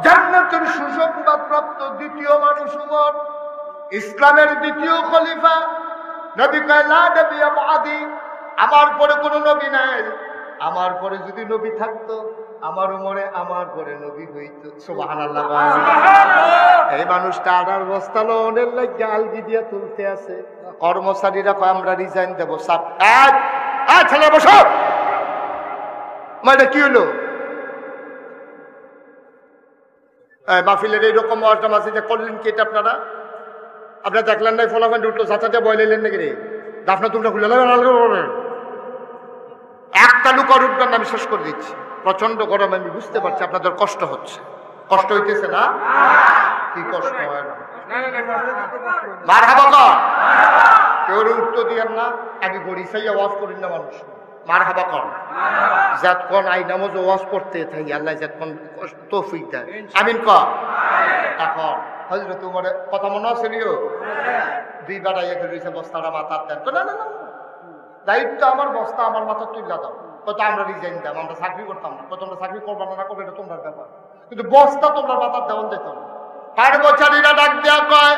জান্নাতের সুসংবাদ প্রাপ্ত দ্বিতীয় মানুষ উমর, ইসলামের দ্বিতীয় খলিফা। নবী কয় লা নবিয়্যা বাদি, আমার পরে কোনো নবী নাই, আমার পরে যদি নবী থাকতো আমার উমরে আমার পরে নবী হইতো। সুবহানাল্লাহ। এই মানুষটা আনার বস্তা লোনের লাগে আলগি দিয়া তুলতে আছে। কর্মচারীরা কয় আমরা রিজাইন দেবো। সাপ ছেলে বসো, মানে কি হলো? মাহফিলের এইরকম ওয়াজটা মাসিদে করলেন কি এটা আপনারা? আপনারা দেখলেন নাই ফলাফল উঠলো, চাচাতে বয়লেন নাকি রে? দাফনা তুলটা খুলে একটা লুকার উঠবেন না, আমি শেষ করে দিচ্ছি। প্রচন্ড গরম, আমি বুঝতে পারছি আপনাদের কষ্ট হচ্ছে। কষ্ট হইতেছে না? কি কষ্ট হয় না? মারহাবা কর, কেউ উত্তর দিয়েন না। আমি গড়িসাই আওয়াজ করি না মানুষ, মারহাবা কর। যতক্ষণ আই নামাজ ওয়াজ করতে থাকি আল্লাহ যতক্ষণ তৌফিক দেয়, আমিন কর। এখন হযরত ওমরের কথা মনে আছে নিও, দুই বেটা এখানে রয়েছে, বস্তাটা মাথার দেন। না না না, দায়িত্ব আমার, বস্তা আমার মাথার তুইলা দাও। কত আমরা রিজাইন দাম, আমরা চাকরি করতাম না। কত আমরা চাকরি করবো না করবে এটা তোমার ব্যাপার, কিন্তু বস্তা তোমরা মাথার দেওয়ান দিত না। কর্মচারীরা ডাক দেওয়া কয়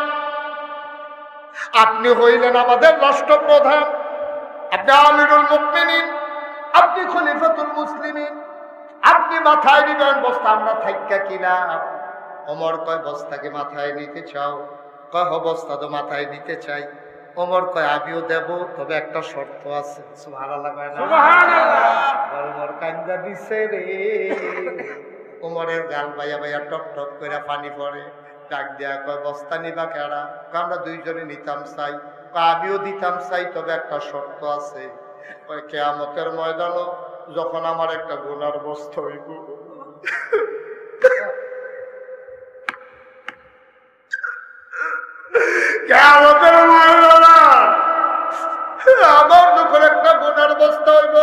আপনি হইলেন আমাদের রাষ্ট্রপ্রধান, আপনি আমিরুল মুমিনিন, আপনি খলিফাতুল মুসলিমিন, আপনি মাথায় নিবেন বস্তা, আমরা থাইক্কা কিনা। ওমর কয় বস্তাকে মাথায় নিতে চাও? কয় বস্তা তো মাথায় নিতে চাই। ওমর কয় আমিও দেব, তবে একটা শর্ত আছে। সুবহানাল্লাহ কয় না? সুবহানাল্লাহ। ওমর কান্দা দিছে রে। ওমরের গাল বাইয়া বাইয়া টপ টপ করে পানি পড়ে। ডাক দেয়া কয় বস্তা নিবা কেডা? আমরা দুইজনে নিতাম চাই। আমিও দিতাম চাই, তবে একটা শর্ত আছে। কয় কিয়ামতের ময়দানে যখন আমার একটা গুনার বস্তা হইব, কিয়ামতের ময়দানে আমার যখন একটা গুনার বস্তা হইব,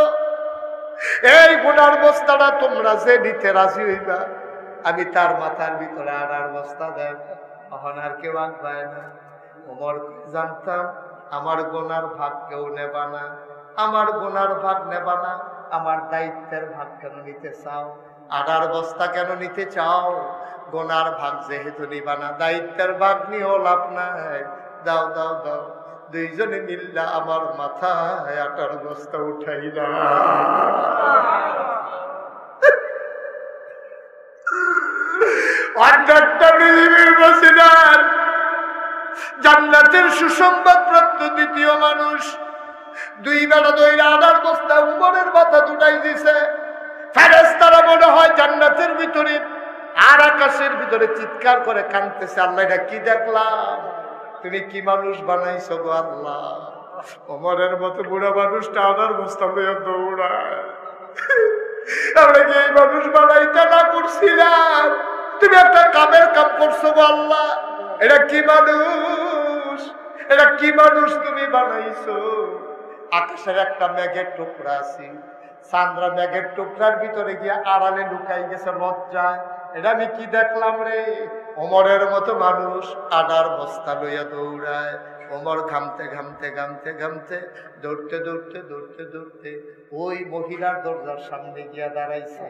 এই গুনার বস্তাটা তোমরা যে নিতে রাজি হইবা, আমি তার মাথার ভিতরে আর বস্তা দেব। তখন আর কেউ আঁকবায় না। ওমর জানতাম আমার গুনার ভাগ কেউ নেবা না, আমার গুনার ভাগ নেবা না, আমার দায়িত্বের ভাগ কেন নিতে চাও? আডার বস্তা কেন নিতে চাও? গুনার ভাগ যেহেতু নিবা না, দায়িত্বের ভাগ নিয়েও লাভ নাই। দাও দাও দাও। দুইজনে মিল্লা আমার মাথায় আটার বস্তা উঠাই না। জান্নাতের সুসংবাদ প্রাপ্ত দ্বিতীয় মানুষ, দুই বেলা দইরা আনার বস্তা উমরের মাথা দুটাই দিছে। ফেরেশতারা মনে হয় জান্নাতের ভিতরে আর আকাশের ভিতরে চিৎকার করে কাঁদতেছে, আল্লাহ এটা কি দেখলাম, তুমি কি মানুষ বানাইছো গো আল্লাহ। ওমরের মতো বুড়া মানুষটা আনার বস্তা লইয়া দৌড়ায়। আমরা কি এই মানুষ বানাইতে না করছিলাম? তুমি একটা কামের কাম করছো গো আল্লাহ। এটা কি মানুষ, এটা কি মানুষ তুমি বানাইছো? আকাশের একটা মেঘের টুকরা আছে, চান্দ্রা মেঘের টুকরার ভিতরে গিয়ে আড়ালে লুকাই গেছে লজ্জায়। এটা আমি কি দেখলাম রে? ওমরের মতো মানুষ আডার বস্তা লইয়া দৌড়ায়। ওমর ঘামতে ঘামতে ঘামতে ঘামতে দৌড়তে দৌড়তে দৌড়তে দৌড়তে ওই মহিলার দরজার সামনে গিয়া দাঁড়াইছে।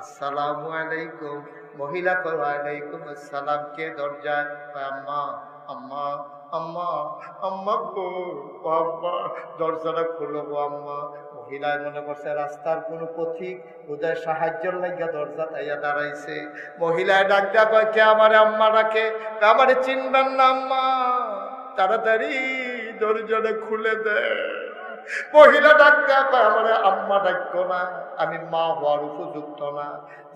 আসসালামু আলাইকুম। মহিলা কয় ওয়ালাইকুম আসসালাম। কে দরজায়? আম্মা আম্মা আম্মা আম্মা গো আম্মা, দরজাটা খুলো গো আম্মা। মহিলায় মনে করছে রাস্তার কোনো পথিক ওদের সাহায্যের লাগিয়া দরজা তাইয়া দাঁড়াইছে। মহিলায় ডাক দেয়া কয় কে আমারে আম্মা ডাকে? আমারে চিনবেন না আম্মা, তাড়াতাড়ি দরজাটা খুলে দে। মহিলা ডাক দেয়া কয় আমারে আম্মা ডাকো না, আমি মা হওয়ার উপযুক্ত না।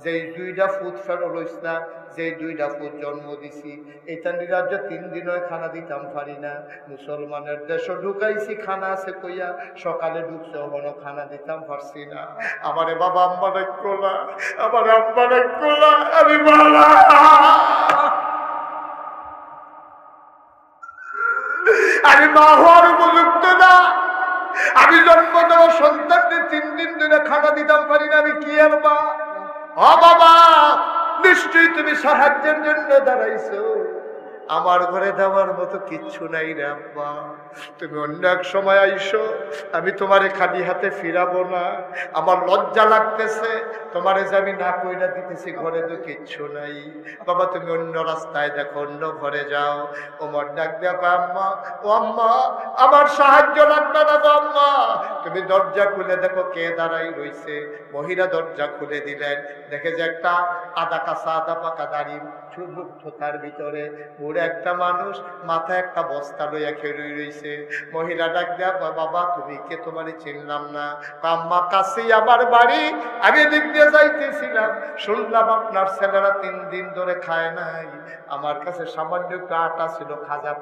যেই দুইটা ফুট ফেরো লইস না, যেই দুইটা ফুট জন্ম দিছি, এটা নিরাজ্য 3 দিন খানা দিতাম পারি না। মুসলমানের দেশে ঢুকাইছি খানা আছে কইয়া, সকালে ঢুকছে হনো খানা দিতাম পারছি না। আমারে বাবা আম্মা ডাকো না, আমার আম্মা ডাকো না, আমি বাবা, আমি মা হওয়ার উপযুক্ত না। আমি জন্ম দেওয়া সন্তানকে 3 দিন ধরে খানা দিতাম পারি না, আমি কি আর মা? ও বাবা, নিশ্চয়ই তুমি সাহায্যের জন্য দাঁড়াইছো, আমার ঘরে দেওয়ার মতো কিচ্ছু নাই রে আব্বা। তুমি অন্য এক সময় আইসো, আমি তোমারে খালি হাতে ফিরাবো না। আমার লজ্জা লাগতেছে, তোমারে যে আমি না কইরা দিতেছি ঘরে তো কিচ্ছু নাই। বাবা তুমি অন্য রাস্তায় দেখো, অন্য ঘরে যাও। ওমর ডাক দেখো আম্মা, ও আম্মা আমার সাহায্য লাগবে না গো আম্মা, তুমি দরজা খুলে দেখো কে দাঁড়াই রইছে। মহিলা দরজা খুলে দিলেন, দেখে যে একটা আদা কাঁচা আদা পাকা দাড়ি তার ভিতরে বুড়ে একটা মানুষ, মাথায় একটা বস্তা লইয়া খেয়ে রইছে। মহিলা ডাক দেয়া বাবা তুমি কে? তোমারে চিনলাম না। আম্মা কাছেই আমার বাড়ি, আমি এদিক দিয়ে যাইতেছিলাম, শুনলাম আপনার ছেলেরা 3 দিন ধরে খায় নাই। আমার কাছে সামান্য একটু আটা ছিল, খাজা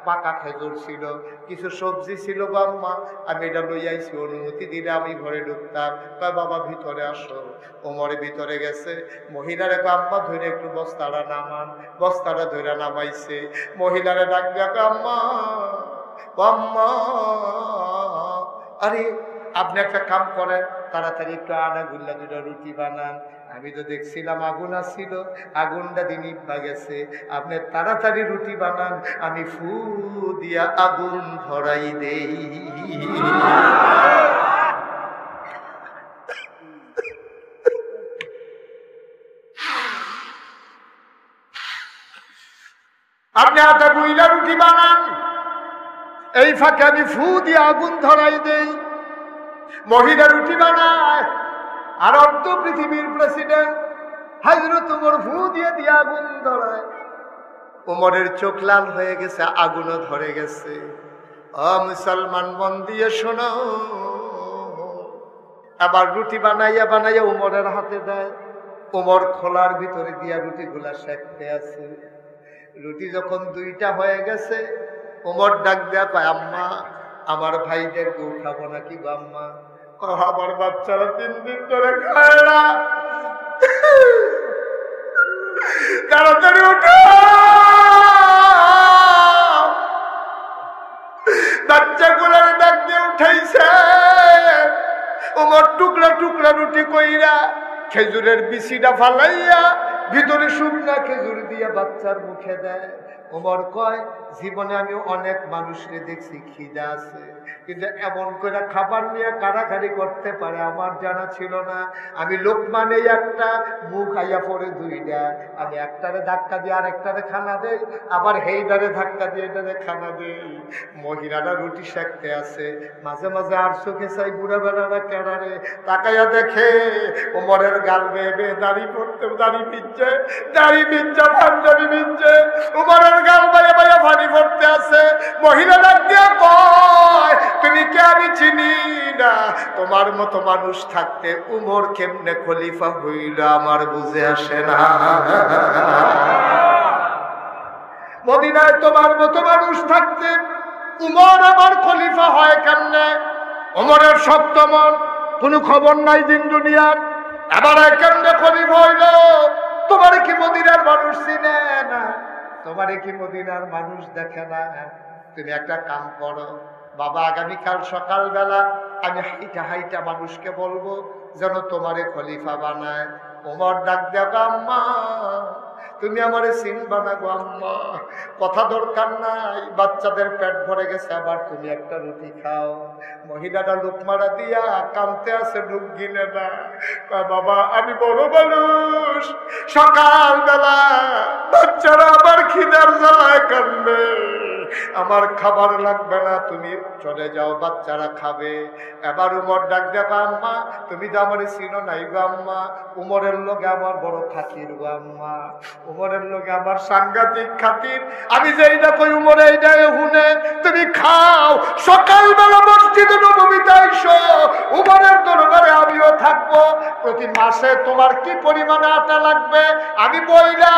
পাকা খেজুর ছিল, কিছু সবজি ছিল গো আম্মা, আমি এটা লই আইছি, অনুমতি দিলে আমি ঘরে ঢুকতাম। কয় বাবা ভিতরে আসো। ওমরে ভিতরে গেছে। মহিলারে আম্মা ধরে একটু বস্তাটা নামান। বস্তাটা ধরে নামাইছে। মহিলারে ডাক দেয়া আম্মা আম্মা, আরে আপনি একটা কাম করেন, তাড়াতাড়ি একটু আটা গুল্লা 2টা রুটি বানান। আমি তো দেখছিলাম আগুন আসছিল, আগুনটা দিন নিভা গেছে, আপনি তাড়াতাড়ি রুটি বানান, আমি ফু দিয়া আগুন ধরাই দেই। আপনি আটা গুইলা রুটি বানান, এই ফাঁকে আমি ফু দিয়ে আগুন ধরাই দেই। মহিলা রুটি বানায় আর অর্ধ পৃথিবীর প্রেসিডেন্ট হযরত ওমর ফু দিয়ে দিয়ে আগুন ধরায়। ওমরের চোখ লাল হয়ে গেছে, আগুনও ধরে গেছে। মুসলমান মন দিয়ে শোনো, আবার রুটি বানাইয়া বানাইয়া ওমরের হাতে দেয়। ওমর খোলার ভিতরে দিয়া রুটিগুলা সেঁকতে আছে। রুটি যখন 2টা হয়ে গেছে, ওমর ডাক দেয়া কয়, আম্মা আমার ভাইদেরকে উঠাবো নাকি গো আম্মা? আমার বাচ্চারা 3 দিন ধরে খায় না, তাড়াতাড়ি উঠো। বাচ্চাগুলোর ডাক দিয়ে উঠাইছে। ওমর টুকরা টুকরা রুটি কইরা খেজুরের বিচিটা ফালাইয়া ভিতরে শুকনা খেজুর দিয়া বাচ্চার মুখে দেয়। ওমর কয়, জীবনে আমি অনেক মানুষকে দেখছি খিদা আছে, কিন্তু এমন করে খাবার নিয়ে কাড়াকাড়ি করতে পারে আমার জানা ছিল না। আমি লোকমানে একটা মুখ আইয়া পড়ে 2টা, আমি একটারে ধাক্কা দিয়ে আরেকটারে খানা দেই, আবার হেইটারে ধাক্কা দিয়ে এটারে খানা দেই। মহিলারা রুটি সেঁকতে আছে, মাঝে মাঝে আর চোখে চাই বুড়া বেড়ারা কেড়ারে তাকাইয়া দেখে ওমরের গাল বেয়ে বেয়ে দাড়ি পড়তে, দাড়ি ভিজছে, দাড়ি ভিজছে, পাঞ্জাবি ভিজছে, ওমরের গাল বাইয়া বাইয়া পানি পড়তে আছে। মহিলা ডাক দিয়া কয়, তুমি কে? আমি চিনি না। তোমার মতো মানুষ থাকতে উমর কেমনে খলিফা হইল আমার বুঝে আসে না। মদিনায় তোমার মতো মানুষ থাকতে উমর আমার খলিফা হয় কেমনে? উমরের শক্ত মন, কোনো খবর নাই দিন দুনিয়ার, এবার কেমনে খলিফা হইল? তোমার কি মদিনার মানুষ চিনে না? তোমারে কি মদিনার মানুষ দেখে না? তুমি একটা কাম করো বাবা, আগামীকাল সকালবেলা আমি হাইটা হাইটা মানুষকে বলবো যেন তোমারে খলিফা বানায়। ওমর ডাক দেখো, আম্মা তুমি আমারে চিনবা না গো আম্মা, কথা দরকার নাই, বাচ্চাদের পেট ভরে গেছে, আবার তুমি একটা রুটি খাও। মহিলাটা লুকমারা দিয়া কানতে আছে, ঢুক গিনে না। বাবা আমি বড় মানুষ, সকালবেলা বাচ্চারা আবার খিদার জ্বালায় কানবে, আমার খাবার লাগবে না, তুমি চলে যাও, বাচ্চারা খাবে। এবার উমর ডাক দেখো, আম্মা তুমি তো আমার চিনো নাই গো আম্মা, উমরের লোকে আমার বড় খাতির গো আম্মা, উমরের লোকে আমার সাংঘাতিক খাতির, আমি যেইটা কই উমর এইটাই হুনে, তুমি খাও। সকালবেলা মসজিদে নববীতে আইসো, উমরের দরবারে আমিও থাকবো। প্রতি মাসে তোমার কি পরিমাণে আটা লাগবে আমি বইলা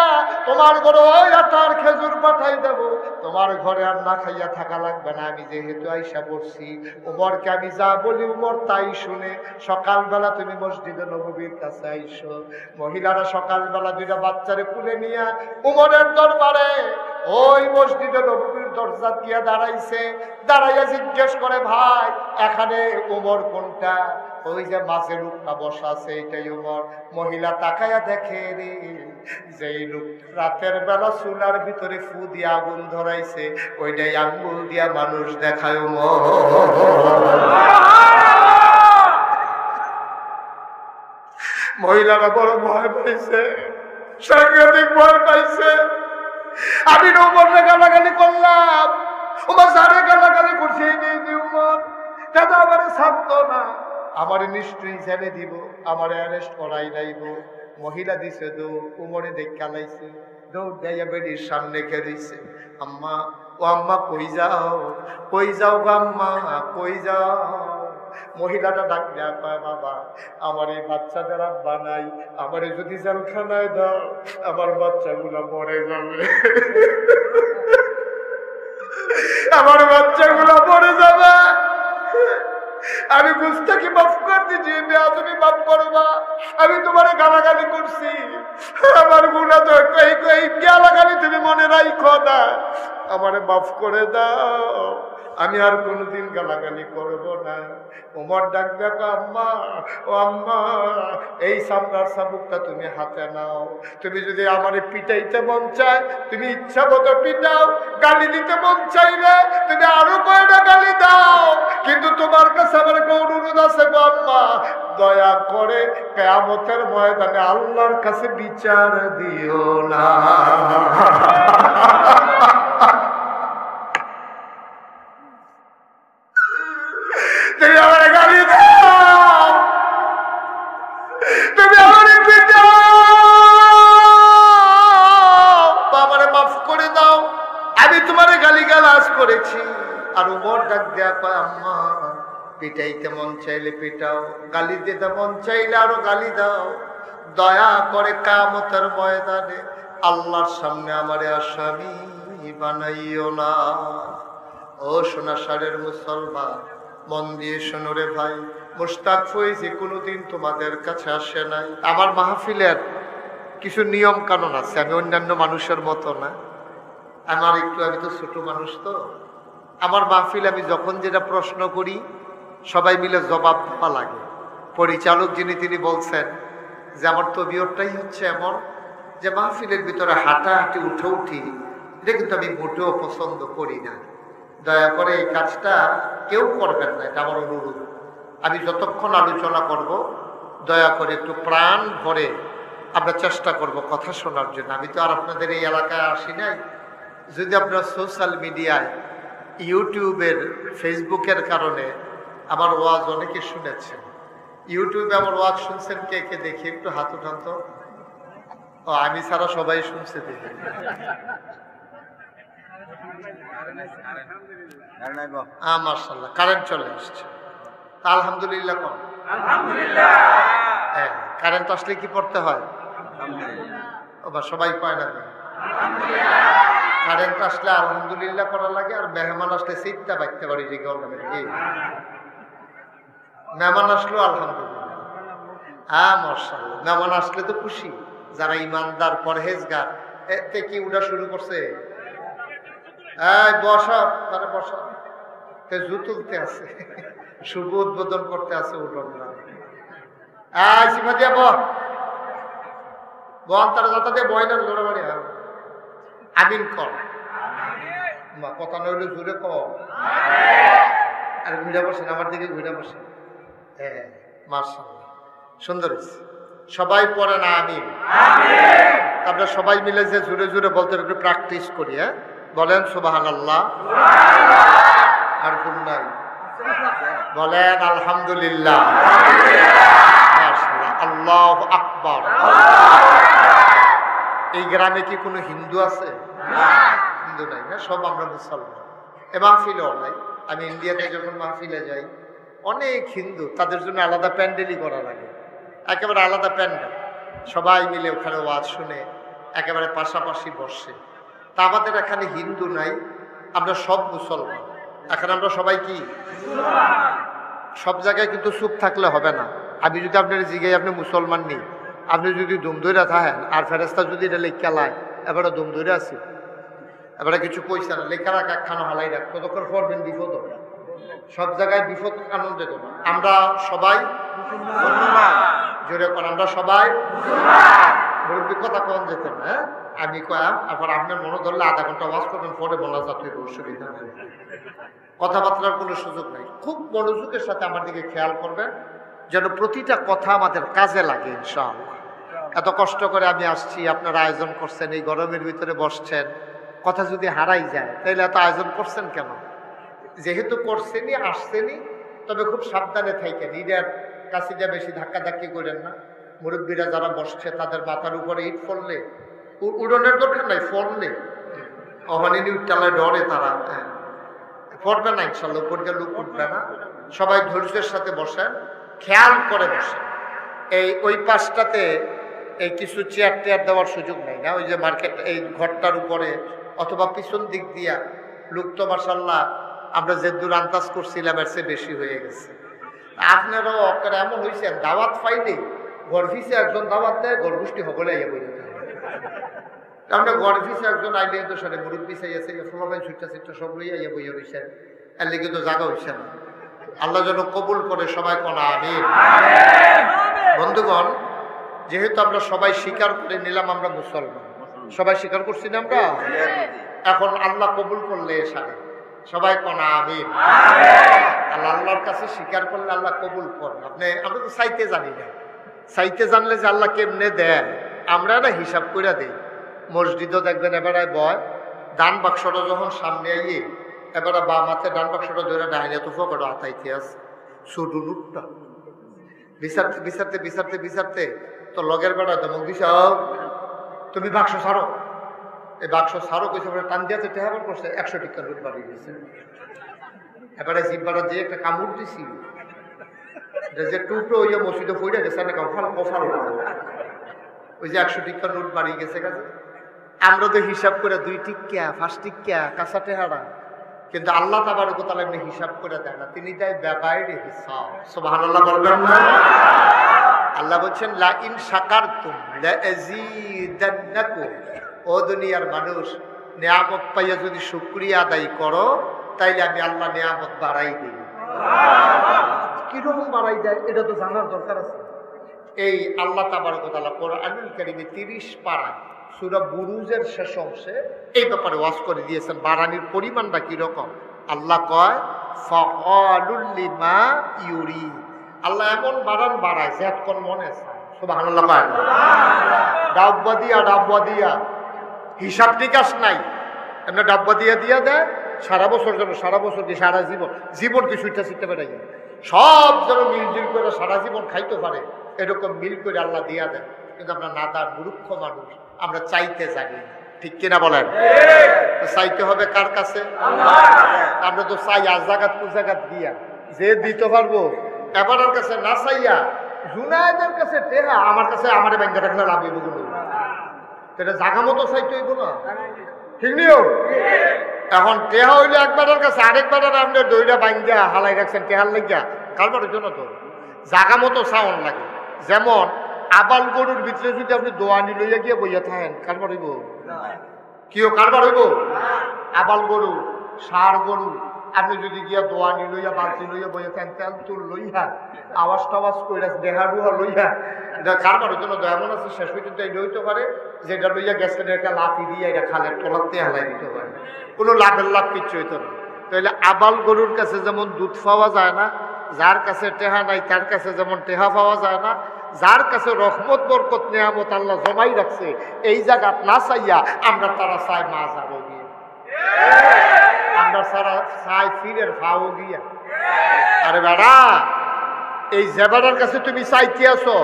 তোমার ঘরে ওই আটার খেজুর পাঠাই দেব, তোমার ঘরে আর না খাইয়া থাকা লাগবে না। আমি যেহেতু আইসা পড়ছি, উমরকে আমি যা বলি উমর তাই শুনে। সকালবেলা তুমি মসজিদে নববীর কাছে আইসো। মহিলারা সকালবেলা 2টা বাচ্চারে কুলে নিয়ে উমরের দরবারে ওই মসজিদে নববীর দরজা দিয়া দাঁড়াইছে। দাঁড়াইয়া জিজ্ঞেস করে, ভাই এখানে উমর কোনটা? ওই যে মাঝে লোকটা বসা আছে এইটাই উমর। মহিলা তাকায়া দেখে রে, যেই লোক রাতের বেলা চুলার ভিতরে ফু দিয়ে আগুন ধরাইছে, ওইটাই আঙ্গুল দিয়া মানুষ দেখায় উমর। মহিলারা বড় ভয় পাইছে, সাংঘাতিক ভয় পাইছে। আমি উমরে গালাগালি করলাম, উমর সারে গালাগালি করছে, উমর দাদা আমারে ছাড়তো না, আমারে নিশ্চয়ই ছেড়ে দিব, আমারে অ্যারেস্ট করাই লাইব। মহিলা দিছে দৌড়, উমরে দেখা লাইছে, দৌড় দেয়া বেডির সামনে খেয়েছে। আম্মা ও আম্মা কই যাও, কই যাও গো আম্মা, কই যাও? মহিলাটা ডাক দেয়া কয়, বাবা আমার এই বাচ্চাদের আব্বা নাই, আমারে যদি জেলখানায় দাও আমার বাচ্চাগুলো মরে যাবে, আমার বাচ্চাগুলো মরে যাবে। আমি গুস্তাখি মাফ করে দিচ্ছি, তুমি মাফ করবা, আমি তোমারে গালাগালি করছি, আমার গুনাহ তো এই গালাগালি তুমি মনে রাখো না, আমারে মাফ করে দাও, আমি আর কোনোদিন গালাগালি করবো না। ওমর ডাক দেখো, আম্মা ও আম্মা এই সামনার চাবুকটা তুমি হাতে নাও, তুমি যদি আমারে পিটাইতে মন চায় তুমি ইচ্ছা মতো পিটাও, গালি দিতে মন চাইলে তুমি আরো কয়টা গালি দাও, কিন্তু তোমার কাছে আমার একটা অনুরোধ আছে গো আম্মা, দয়া করে কিয়ামতের ময়দানে আল্লাহর কাছে বিচার দিও না। তুমি আমার গালি দাও, আর উমর ডাক দেয়া কয়, আম্মা পিটাইতে মন চাইলে পিটাও, গালি দিতে মন চাইলে আরো গালি দাও, দয়া করে কিয়ামতের ময়দানে আল্লাহর সামনে আমারে আসামি বানাইও না। ও সোনা সারের মুসলমান, মন দিয়ে শোনো রে ভাই, মুশতাক ফয়েজী কোনোদিন তোমাদের কাছে আসে নাই। আমার মাহফিলের কিছু নিয়ম কানুন আছে, আমি অন্যান্য মানুষের মতো না। আমি তো ছোট মানুষ, তো আমার মাহফিল আমি যখন যেটা প্রশ্ন করি সবাই মিলে জবাব দেওয়া লাগে। পরিচালক তিনি বলছেন যে আমার তবিয়তটাই হচ্ছে এমন যে মাহফিলের ভিতরে হাঁটাহাঁটি উঠি এটা কিন্তু আমি মোটেও পছন্দ করি না। দয়া করে এই কাজটা কেউ করবেন না, এটা আমার অনুরোধ। আমি যতক্ষণ আলোচনা করব দয়া করে একটু প্রাণ ভরে আমরা চেষ্টা করব কথা শোনার জন্য। আমি তো আর আপনাদের এই এলাকায় আসি নাই। যদি আপনারা সোশ্যাল মিডিয়ায়, ইউটিউবের, ফেসবুকের কারণে আমার ওয়াজ অনেকে শুনেছেন, ইউটিউবে আমার ওয়াজ শুনছেন কে কে দেখি একটু হাত উঠান তো। ও আমি ছাড়া সবাই শুনছে দেখি। মাশাআল্লাহ, কারেন্ট চলে আসছে। আলহামদুলিল্লাহ কোন হ্যাঁ, কারেন্ট আসলে কি পড়তে হয়? সবাই পায় না। কারেন্ট আসলে আলহামদুলিল্লাহ করা লাগে, আর মেহমান আসলে সিটটা বাঁধতে পারি যে মেহমান আসলো আলহামদুলিল্লাহ। হ্যাঁ মাশাআল্লাহ, মেহমান আসলে তো খুশি। যারা ইমানদার পরহেজগার এতে কি উঠা শুরু করছে, বসা তারা বসা জুতুলতে আছে, শুভ উদ্বোধন করতে আছে উঠোন না। সিফা দিয়া বন তারা যাতা দিয়ে বয় না লড়াবাড়ি। আমিন কর, কথা নইলে জুড়ে কম। আর ঘুরে বসেন, আমার দিকে ঘুরে বসেন। হ্যাঁ মাশাআল্লাহ, সুন্দর হয়েছে। সবাই পড়ে না আমিন। তারপরে সবাই মিলে যে জুড়ে জুড়ে বলতে একটু প্র্যাকটিস করি। হ্যাঁ বলেন সুবহানাল্লাহ। আর জুর নাই বলেন আলহামদুলিল্লাহ। আল্লাহু আকবার। এই গ্রামে কি কোনো হিন্দু আছে? হিন্দু নাই না, সব আমরা মুসলমান। এ মাহফিলও নাই। আমি ইন্ডিয়াতে যখন মাহফিলে যাই অনেক হিন্দু, তাদের জন্য আলাদা প্যান্ডেলই করা লাগে, একেবারে আলাদা প্যান্ডেল। সবাই মিলে ওখানে ওয়াজ শুনে একেবারে পাশাপাশি বসে। তা আমাদের এখানে হিন্দু নাই, আমরা সব মুসলমান। এখন আমরা সবাই কি সব জায়গায় কিন্তু চুপ থাকলে হবে না। আমি যদি আপনার জিগাই আপনি মুসলমান নেই, আপনি যদি দুম ধরে থাকেন আর ফেরেস্তা যদি এটা লেখা লাই এবারে দুম ধরে আছি, এবারে কিছু পয়সা না লেখা রাখ একখানো হালাই রাখ, ততক্ষণ পড়বেন বিপদ হবে। সব জায়গায় বিপদ আনন্দ দেব। আমরা সবাই জোরে করেন, আমরা সবাই মুরব্বী কথা কম যেত না। আমি কয়াম, আবার আপনার মনে ধরলে আধা ঘন্টা ওয়াজ করবেন, পরে বলা যাতে অসুবিধা নেই, কথাবার্তার কোনো সুযোগ নেই। খুব মনোযোগের সাথে আমার দিকে খেয়াল করবেন যেন প্রতিটা কথা আমাদের কাজে লাগে ইনশাআল্লাহ। এত কষ্ট করে আমি আসছি, আপনারা আয়োজন করছেন, এই গরমের ভিতরে বসছেন, কথা যদি হারাই যায় তাহলে এত আয়োজন করছেন কেন? যেহেতু করছেনই, আসছেনই, তবে খুব সাবধানে থাকেন। ঈদের কাছে যা বেশি ধাক্কাধাক্কি করেন না। মুরব্বীরা যারা বসছে তাদের মাথার উপরে ইট ফললে উড়নের দরকার নাই, ফললে অহানিনী উঠটালায় ডরে তারা পড়বে না ইনশাল্লাহ, উপর দিয়ে লোক উঠবে না। সবাই ধৈর্যের সাথে বসেন, খেয়াল করে বসেন। ওই পাশটাতে এই কিছু চেয়ার টেয়ার দেওয়ার সুযোগ নেই না, ওই যে মার্কেট এই ঘরটার উপরে অথবা পিছন দিক দিয়া লোক তো মাশাআল্লাহ আমরা যে দূর আন্দাজ করছিলাম এর চেয়ে বেশি হয়ে গেছে। আপনারাও অকারে এমন হয়েছেন, দাওয়াত পাইলে গর্ভিসে একজন দাওয়াত দেয়, গর্ভুষ্টি সকলে আইয়া বই যেতে হবে। আমরা গর্ভিসে একজন আইলে তো সাথে মুরব্বী চাইছে, ফলাফাই ছুটটা ছিটটা সব লইয়া আইয়া বইয়া রয়েছেন, এর লেগে তো জায়গা হয়েছে না। আল্লাহ যেন কবুল করে সবাই কোন আমিন। বন্ধুগণ, যেহেতু আমরা সবাই স্বীকার করে নিলাম আমরা মুসলমান, সবাই স্বীকার করছি না আমরা, এখন আল্লাহ কবুল করলে সাথে সবাই কোন আমিন। আল্লাহ আল্লাহর কাছে স্বীকার করলে আল্লাহ কবুল করেন। আমরা তো চাইতে জানি না, চাইতে জানলে যে আল্লাহ কেমনে দেন আমরা না হিসাব করে দিই। মসজিদও দেখবেন এবারে বয় দান বাক্সটা যখন সামনে আইয়ে এবারে বা মাথে ডান বাক্সটা ধরে ডাইনে তো ফকড় আতাইতে আছে শুধু লুটটা বিচারতে বিচারতে বিচারতে বিচারতে তো লগের বেড়া তো মুখ দিছে, তুমি বাক্স ছাড়ো, এই বাক্স ছাড়ো কইছে, টান দিয়েছে টেহাবার করছে 100 টাকা লুট বাড়িয়ে দিয়েছে। এবারে জিব্বাটা দিয়ে একটা কামড় দিছি, যে টুকরো হইয়া মসজিদে পড়ে গেছে না, কফাল কফাল ওই যে 100 টিক্কার নোট বাড়ি গেছে কাছে। আমরা তো হিসাব করে 2 টিক্কা 5 টিক্কা কাঁচা টেহারা, কিন্তু আল্লাহ তাবারক ওয়া তাআলা এমনি হিসাব করে দেয় না, তিনি দেয় বেগাইরে হিসাব। সুবহানাল্লাহ বলবেন না? আল্লাহ বলছেন লা ইন শাকারতুম লা আযীদান্নাকুম। ও দুনিয়ার মানুষ, নিয়ামত পাইয়া যদি শুকরিয়া আদায় করো তাইলে আমি আল্লাহ নিয়ামত বাড়াই দিই। কিরকম বাড়াই দেয় এটা তো জানার দরকার আছে। এই আল্লাহ তাবারক ওয়া তাআলা কোরআনুল কারীমে 30 পারায় সূরা বুরুজের শেষ অংশে এই ব্যাপারে ওয়াজ করে দিয়েছেন, বাড়ানির পরিমাণটা কিরকম। আল্লাহ কয় ফাআলুল লিমা ইউরি, আল্লাহ এমন বাড়ান বাড়ায় যে কোন মনে চায়। সুবহানাল্লাহ কয় ডাব্বা দিয়া হিসাব নিকাশ নাই, এমনি ডাব্বা দিয়া দেয় সারা বছর যেন, সারা বছর দিয়ে সারা জীবন কি সুইটা শিখতে পারে, সব যেন মিলজিল করে সারা জীবন খাইতে পারে, এরকম মিল করে আল্লাহ দিয়া দেয়। কিন্তু আমরা নাদার মূর্খ মানুষ, আমরা চাইতে জানি, ঠিক কিনা বলেন? চাইতে হবে কার কাছে? আমরা তো চাই আজ জাগাত কু জাগাত দিয়া, যে দিতে পারবো এবারের কাছে না চাইয়া জুনায়েদের কাছে টেহা আমার কাছে আমারে ব্যাংকে রাখলে লাভ হইব কোনো, এটা জাগা মতো চাইতে হইব না, ঠিক নিও। এখন টেহা হইলে একবারের কাছে, আরেকবারের আপনি দইটা বাঙ্গিয়া হালাই রাখছেন টেহার লাগিয়া, কারবারের জন্য তো জাগা মতো চাউন লাগে। যেমন আবাল গরুর ভিতরে যদি আপনি দোয়ানি লইয়া গিয়ে বইয়া থাকেন, কারবার হইব? কিও কারবার হইব? আবাল গরু, ষাঁড় গরু আপনি যদি গিয়া দোয়ানি লইয়া বালতি লইয়া বইয়া থাকেন, তেল তুল লইয়া আওয়াজ টাওয়াজ কইরা দেহা ডুহা লইয়া, এটা কারবারের জন্য এমন আছে শেষ পর্যন্ত এটা হইতে পারে যেটা লইয়া গেছে একটা লাঠি দিয়ে এটা খালের তলাতে হালাই দিতে পারে, কোনো লাভের লাভ কিচ্ছু হইতো না। তাহলে আবাল গরুর কাছে যেমন দুধ পাওয়া যায় না, যার কাছে টেহা নাই তার কাছে যেমন টেহা পাওয়া যায় না, যার কাছে রহমত বরকত নিয়ামত আল্লাহ জমাই রাখছে এই জায়গা না চাইয়া আমরা তারা চাই মাজারও গিয়ে, আমরা সারা চাই ফিরের ভাও গিয়া। আরে বেড়া, এই জেবারের কাছে তুমি চাইতে আসো,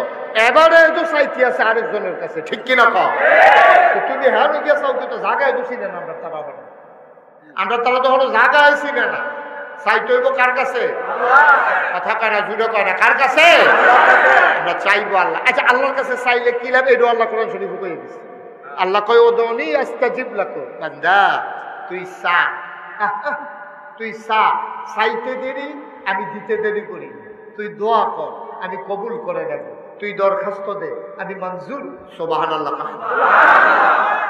এবারে তো চাইতে আছে আরেকজনের কাছে, ঠিক কিনা কও? তুমি হ্যাঁ গিয়া চাও, কিন্তু জায়গায় দোষী নেন আমরা তারা, আমরা তারা তো হলো জায়গায় ছিলেন না, চাইতে হইব কার কাছে? কথা কারা জুড়ে কয় না, কার কাছে? আমরা চাইবো আল্লাহ। আচ্ছা, আল্লাহর কাছে চাইলে কি লাভ? এটা আল্লাহ কোরআন শরীফে কয়ে দিছে। আল্লাহ কয় উদউনি আস্তাজিব লাকুম, বান্দা তুই চা, তুই চা, চাইতে দেরি আমি দিতে দেরি করি, তুই দোয়া কর আমি কবুল করে নেব, তুই দরখাস্ত দে আমি মঞ্জুর। সুবহানাল্লাহ।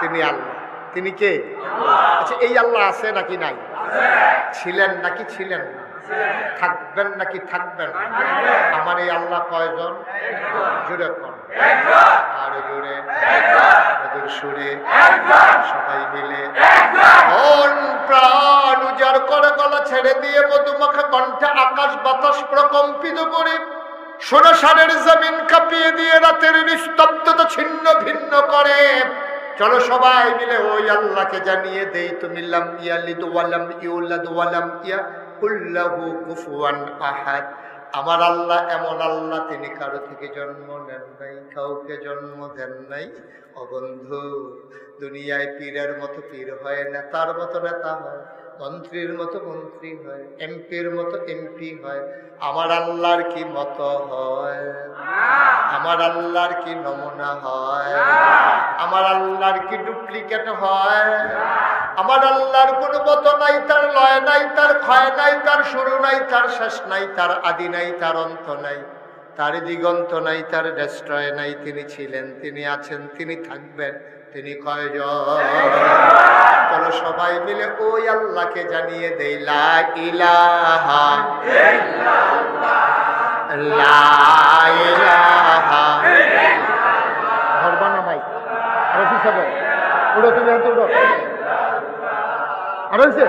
তিনি আল্লাহ, তিনি কে? আচ্ছা, এই আল্লাহ আছে নাকি নাই? ছিলেন নাকি ছিলেন না? থাকবেন নাকি থাকবেন? আমার এই আল্লাহ কয়জন? জুড়ে কর, আরো জুড়ে, সুরে সবাই মিলে মন প্রাণ উজাড় করে গলা ছেড়ে দিয়ে মধুমাখা কণ্ঠে আকাশ বাতাস প্রকম্পিত করে সোনাসারের জমিন কাঁপিয়ে দিয়ে রাতের নিস্তব্ধতা ছিন্ন ভিন্ন করে। চলো সবাই মিলে ওই আল্লাহকে জানিয়ে দেই, তুমি লাম ইয়ালিদ ওয়া লাম ইউলাদ ওয়া লাম ইয়াকুল লাহু কুফুয়ান আহাদ। আমার আল্লাহ এমন আল্লাহ, তিনি কারো থেকে জন্ম নেন নাই, কাউকে জন্ম দেন নাই। ও বন্ধু, দুনিয়ায় পীরের মতো পীর হয়, নেতার মতো নেতা হয়, মন্ত্রীর মতো মন্ত্রী হয়, এমপির মতো এমপি হয়। আমার আল্লাহর কি মতো হয়? আমার আল্লাহর কি নমুনা হয়? আমার আল্লাহর কি ডুপ্লিকেট হয়? আমার আল্লাহর কোনো মতো নাই, তার লয় নাই, তার ক্ষয় নাই, তার শুরু নাই, তার শেষ নাই, তার আদি নাই, তার অন্ত নাই, তার দিগন্ত নাই, তার ডেস্ট্রয় নাই। তিনি ছিলেন, তিনি আছেন, তিনি থাকবেন। তিনি কয়জন? চলো সবাই মিলে ওই আল্লাহকে জানিয়ে দেই, লা ইলাহা ইল্লাল্লাহ, লা ইলাহা ইল্লাল্লাহ। ধরবা না ভাই, আরো কি সব উড়ো, তুমি এত উড়ো, আরো হইছে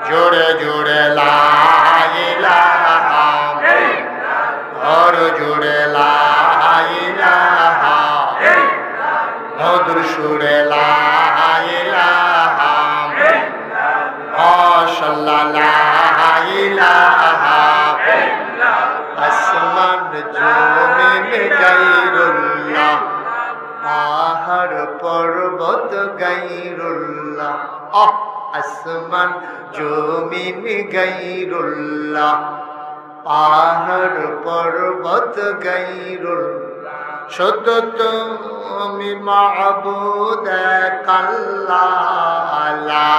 জোরে জোরে লা ইলাহা আর জোরে লা ইলাহা, মধুর সুরে লা ইলাহা, মাশাআল্লাহ লা ইলাহা, আসমান জমিন গাই গায়রুল্লাহ, আসমান জমিন গায়রুল্লাহ, পাহাড় পর্বত গায়রুল্লাহ, শুধু তুমি মাবুদ আল্লাহ, লা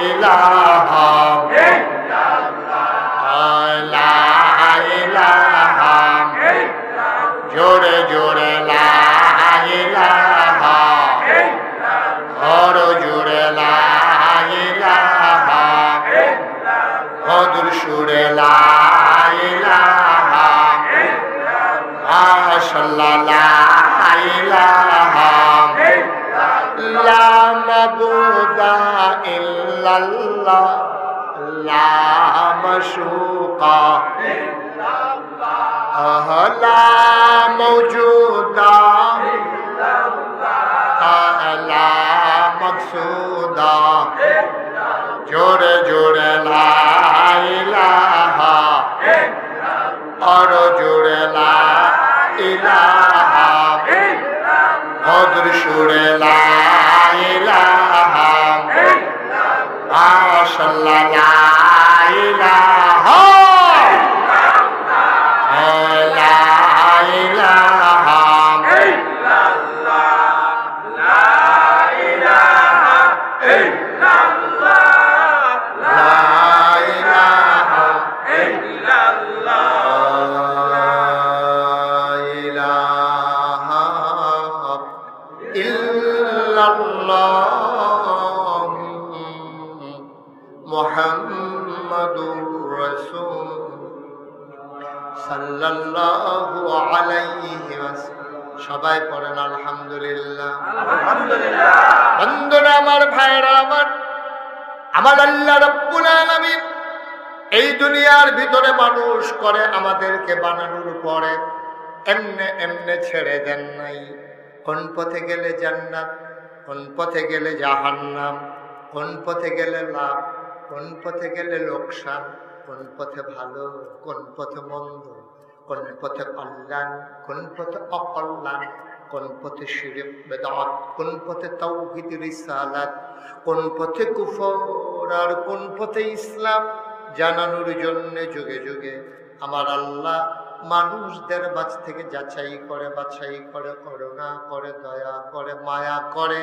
ইলাহা লা ইলাহা, জোরে জোরে লা ইলাহা, বড় জোরে লা ইলাহা, মধুর সুরে লা ইলাহা, মাশাআল্লাহ লা ইলাহা, লা মাবুদা ইল্লাল্লাহ, লা মাশুকা ইল্লাল্লাহ, লা মওজুদা ইল্লাল্লাহ, লা মকসুদা, জোরে জোরে লা ইলাহা, আর জোরে লা ইলাহা, মধুর সুরে লা ইলাহা, মাশাআল্লাহ লা ইলাহা লা ইলাহা ইল্লাল্লাহ, লা ইলাহা ইল্লাল্লাহ, লা ইলাহা ইল্লাল্লাহ, লা ইলাহা ইল্লাল্লাহ, মুহাম্মাদুর রাসূল সাল্লাল্লাহু আলাইহি ওয়াসাল্লাম। সবাই পড়েন আলহামদুলিল্লাহ। আলহামদুলিল্লাহ। বন্ধুরা আমার, ভাইরা আমার, আমার আল্লাহ রাব্বুল আলামিন এই দুনিয়ার ভিতরে মানুষ করে আমাদেরকে বানানোর পরে এমনে এমনে ছেড়ে দেন নাই। কোন পথে গেলে জান্নাত, কোন পথে গেলে জাহান্নাম, কোন পথে গেলে লাভ, কোন পথে গেলে লোকসান, কোন পথে ভালো, কোন পথে মন্দ, কোন পথে কল্যাণ, কোন পথে অকল্যাণ, কোন পথে শিরক বেদাত, কোন পথে তাওহীদ রিসালাত, কোন পথে কুফর আর কোন পথে ইসলাম জানানোর জন্য যুগে যুগে আমার আল্লাহ মানুষদের মাঝ থেকে যাচাই করে, বাছাই করে, করুণা করে, দয়া করে, মায়া করে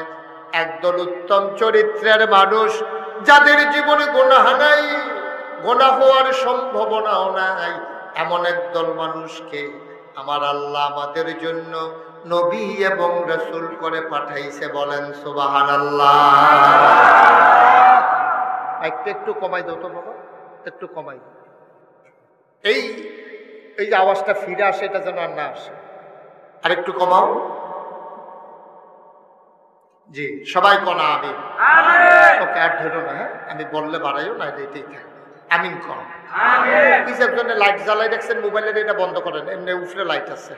একদল উত্তম চরিত্রের মানুষ, যাদের জীবনে গুনাহ নাই, গুনাহ হওয়ার সম্ভাবনাও নাই, এমন একদল মানুষকে আমার আল্লাহ আমাদের জন্য নবী এবং রাসূল করে পাঠাইছে। বলেন সুবহানাল্লাহ। একটু কমাই দাও তো বাবা, একটু কমাই দাও। এই এই যে আওয়াজটা ফিরে আসে, এটা যেন আর না আসে। আর একটু কমাও। জি, সবাই কনা আমিন। ওকে আর ধরো না, হ্যাঁ, আমি বললে বাড়াইও না, এটাই থাকবে। আমিন কম। কিসের জন্য লাইট জ্বালাই দেখছেন মোবাইলের? এটা বন্ধ করেন, এমনি উপরে লাইট আছে।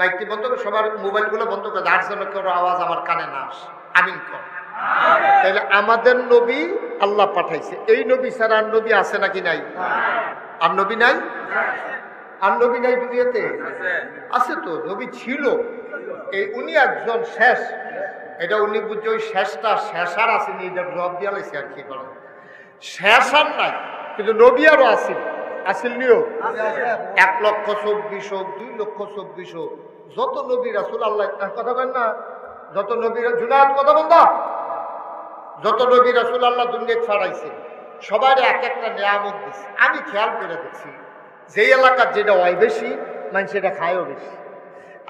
লাইটটি বন্ধ করে সবার মোবাইলগুলো বন্ধ করে, আর যেন কেউ আওয়াজ আমার কানে না আসে। আমিন কম। তাহলে আমাদের নবী আল্লাহ পাঠাইছে। এই নবী ছাড়া আর নবী আছে নাকি নাই? আর নবী নাই? আর নবী নাই দুনিয়াতে? আছে তো, নবী ছিল। এই উনি একজন শেষ। এটা উনি বুঝছে ওই শেষটা শেষ আর আসেনি, এটা জবাব দিয়া লাইছে আর কি করেন। শেষ আর নাই, কিন্তু নবী আরো আসেন। আসেন নিও 1,24,000 হোক, 2,24,000 হোক, যত নবী রাসূল আল্লাহ কথা বলেন না, যত নবী জুনায়েদ কথা বল না, যত নবী রাসূল আল্লাহ দুনিয়ায় ছড়াইছে সবার এক একটা নিয়ামত দিচ্ছে। আমি খেয়াল করে দেখছি, যে এলাকার যেটা হয় বেশি, মানে সেটা খায়ও বেশি।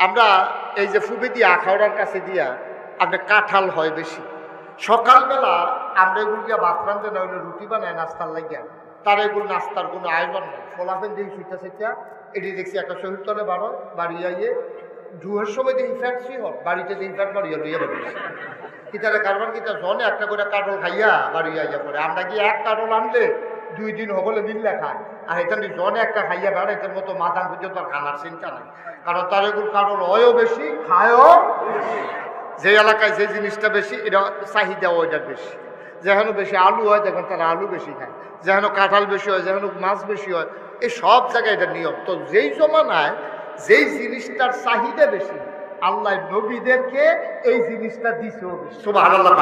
আমরা এই যে ফুবি দিয়া আখাউড়ার কাছে দিয়া আপনার কাঁঠাল হয় বেশি। সকালবেলা আমরা এগুলো গিয়া ভাত রাঁধতে না হলে রুটি বানায় নাস্তার লাগিয়া, তার এগুলো নাস্তার কোনো আয়োজন নেই। ফলাফেন দেখি সুইটা সেটা এটি দেখছি একটা শহীদ তলে বাড়ি আইয়ে ডুয়ের সময় দেখি ফ্যাটসি হল, বাড়িতে দেখি ফ্যাট বাড়ি হল, ইয়ে বেশি কিতারে কারবার কিতা জনে একটা করে কাটল খাইয়া বাড়ি আইয়া পড়ে। আমরা কি এক কাটল আনলে 2 দিন হলে মিললে খায়, আর এখানে জনে একটা খাইয়া বেড়া, এটার মতো মাথা পর্যন্ত খানার চিন্তা নাই, কারণ তার এগুলো কাটল হয়ও বেশি, খায়ও বেশি। যে এলাকায় যে জিনিসটা বেশি, এটা চাহিদা ওইটার বেশি। যেখানে বেশি আলু হয় দেখবেন তারা আলু বেশি খায়, যেখানে কাঁঠাল বেশি হয়, যেখানে মাছ বেশি হয়, এই সব জায়গায় এটা নিয়ম। তো যেই জমানায় যেই জিনিসটার চাহিদা বেশি, আল্লাহ নবীদেরকে এই জিনিসটা দিছে। সুবহানাল্লাহ।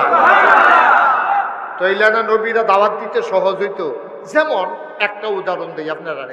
তো এইলানা নবীরা দাওয়াত দিতে সহজ হইতো। যেমন একটা উদাহরণ দিই আপনারা,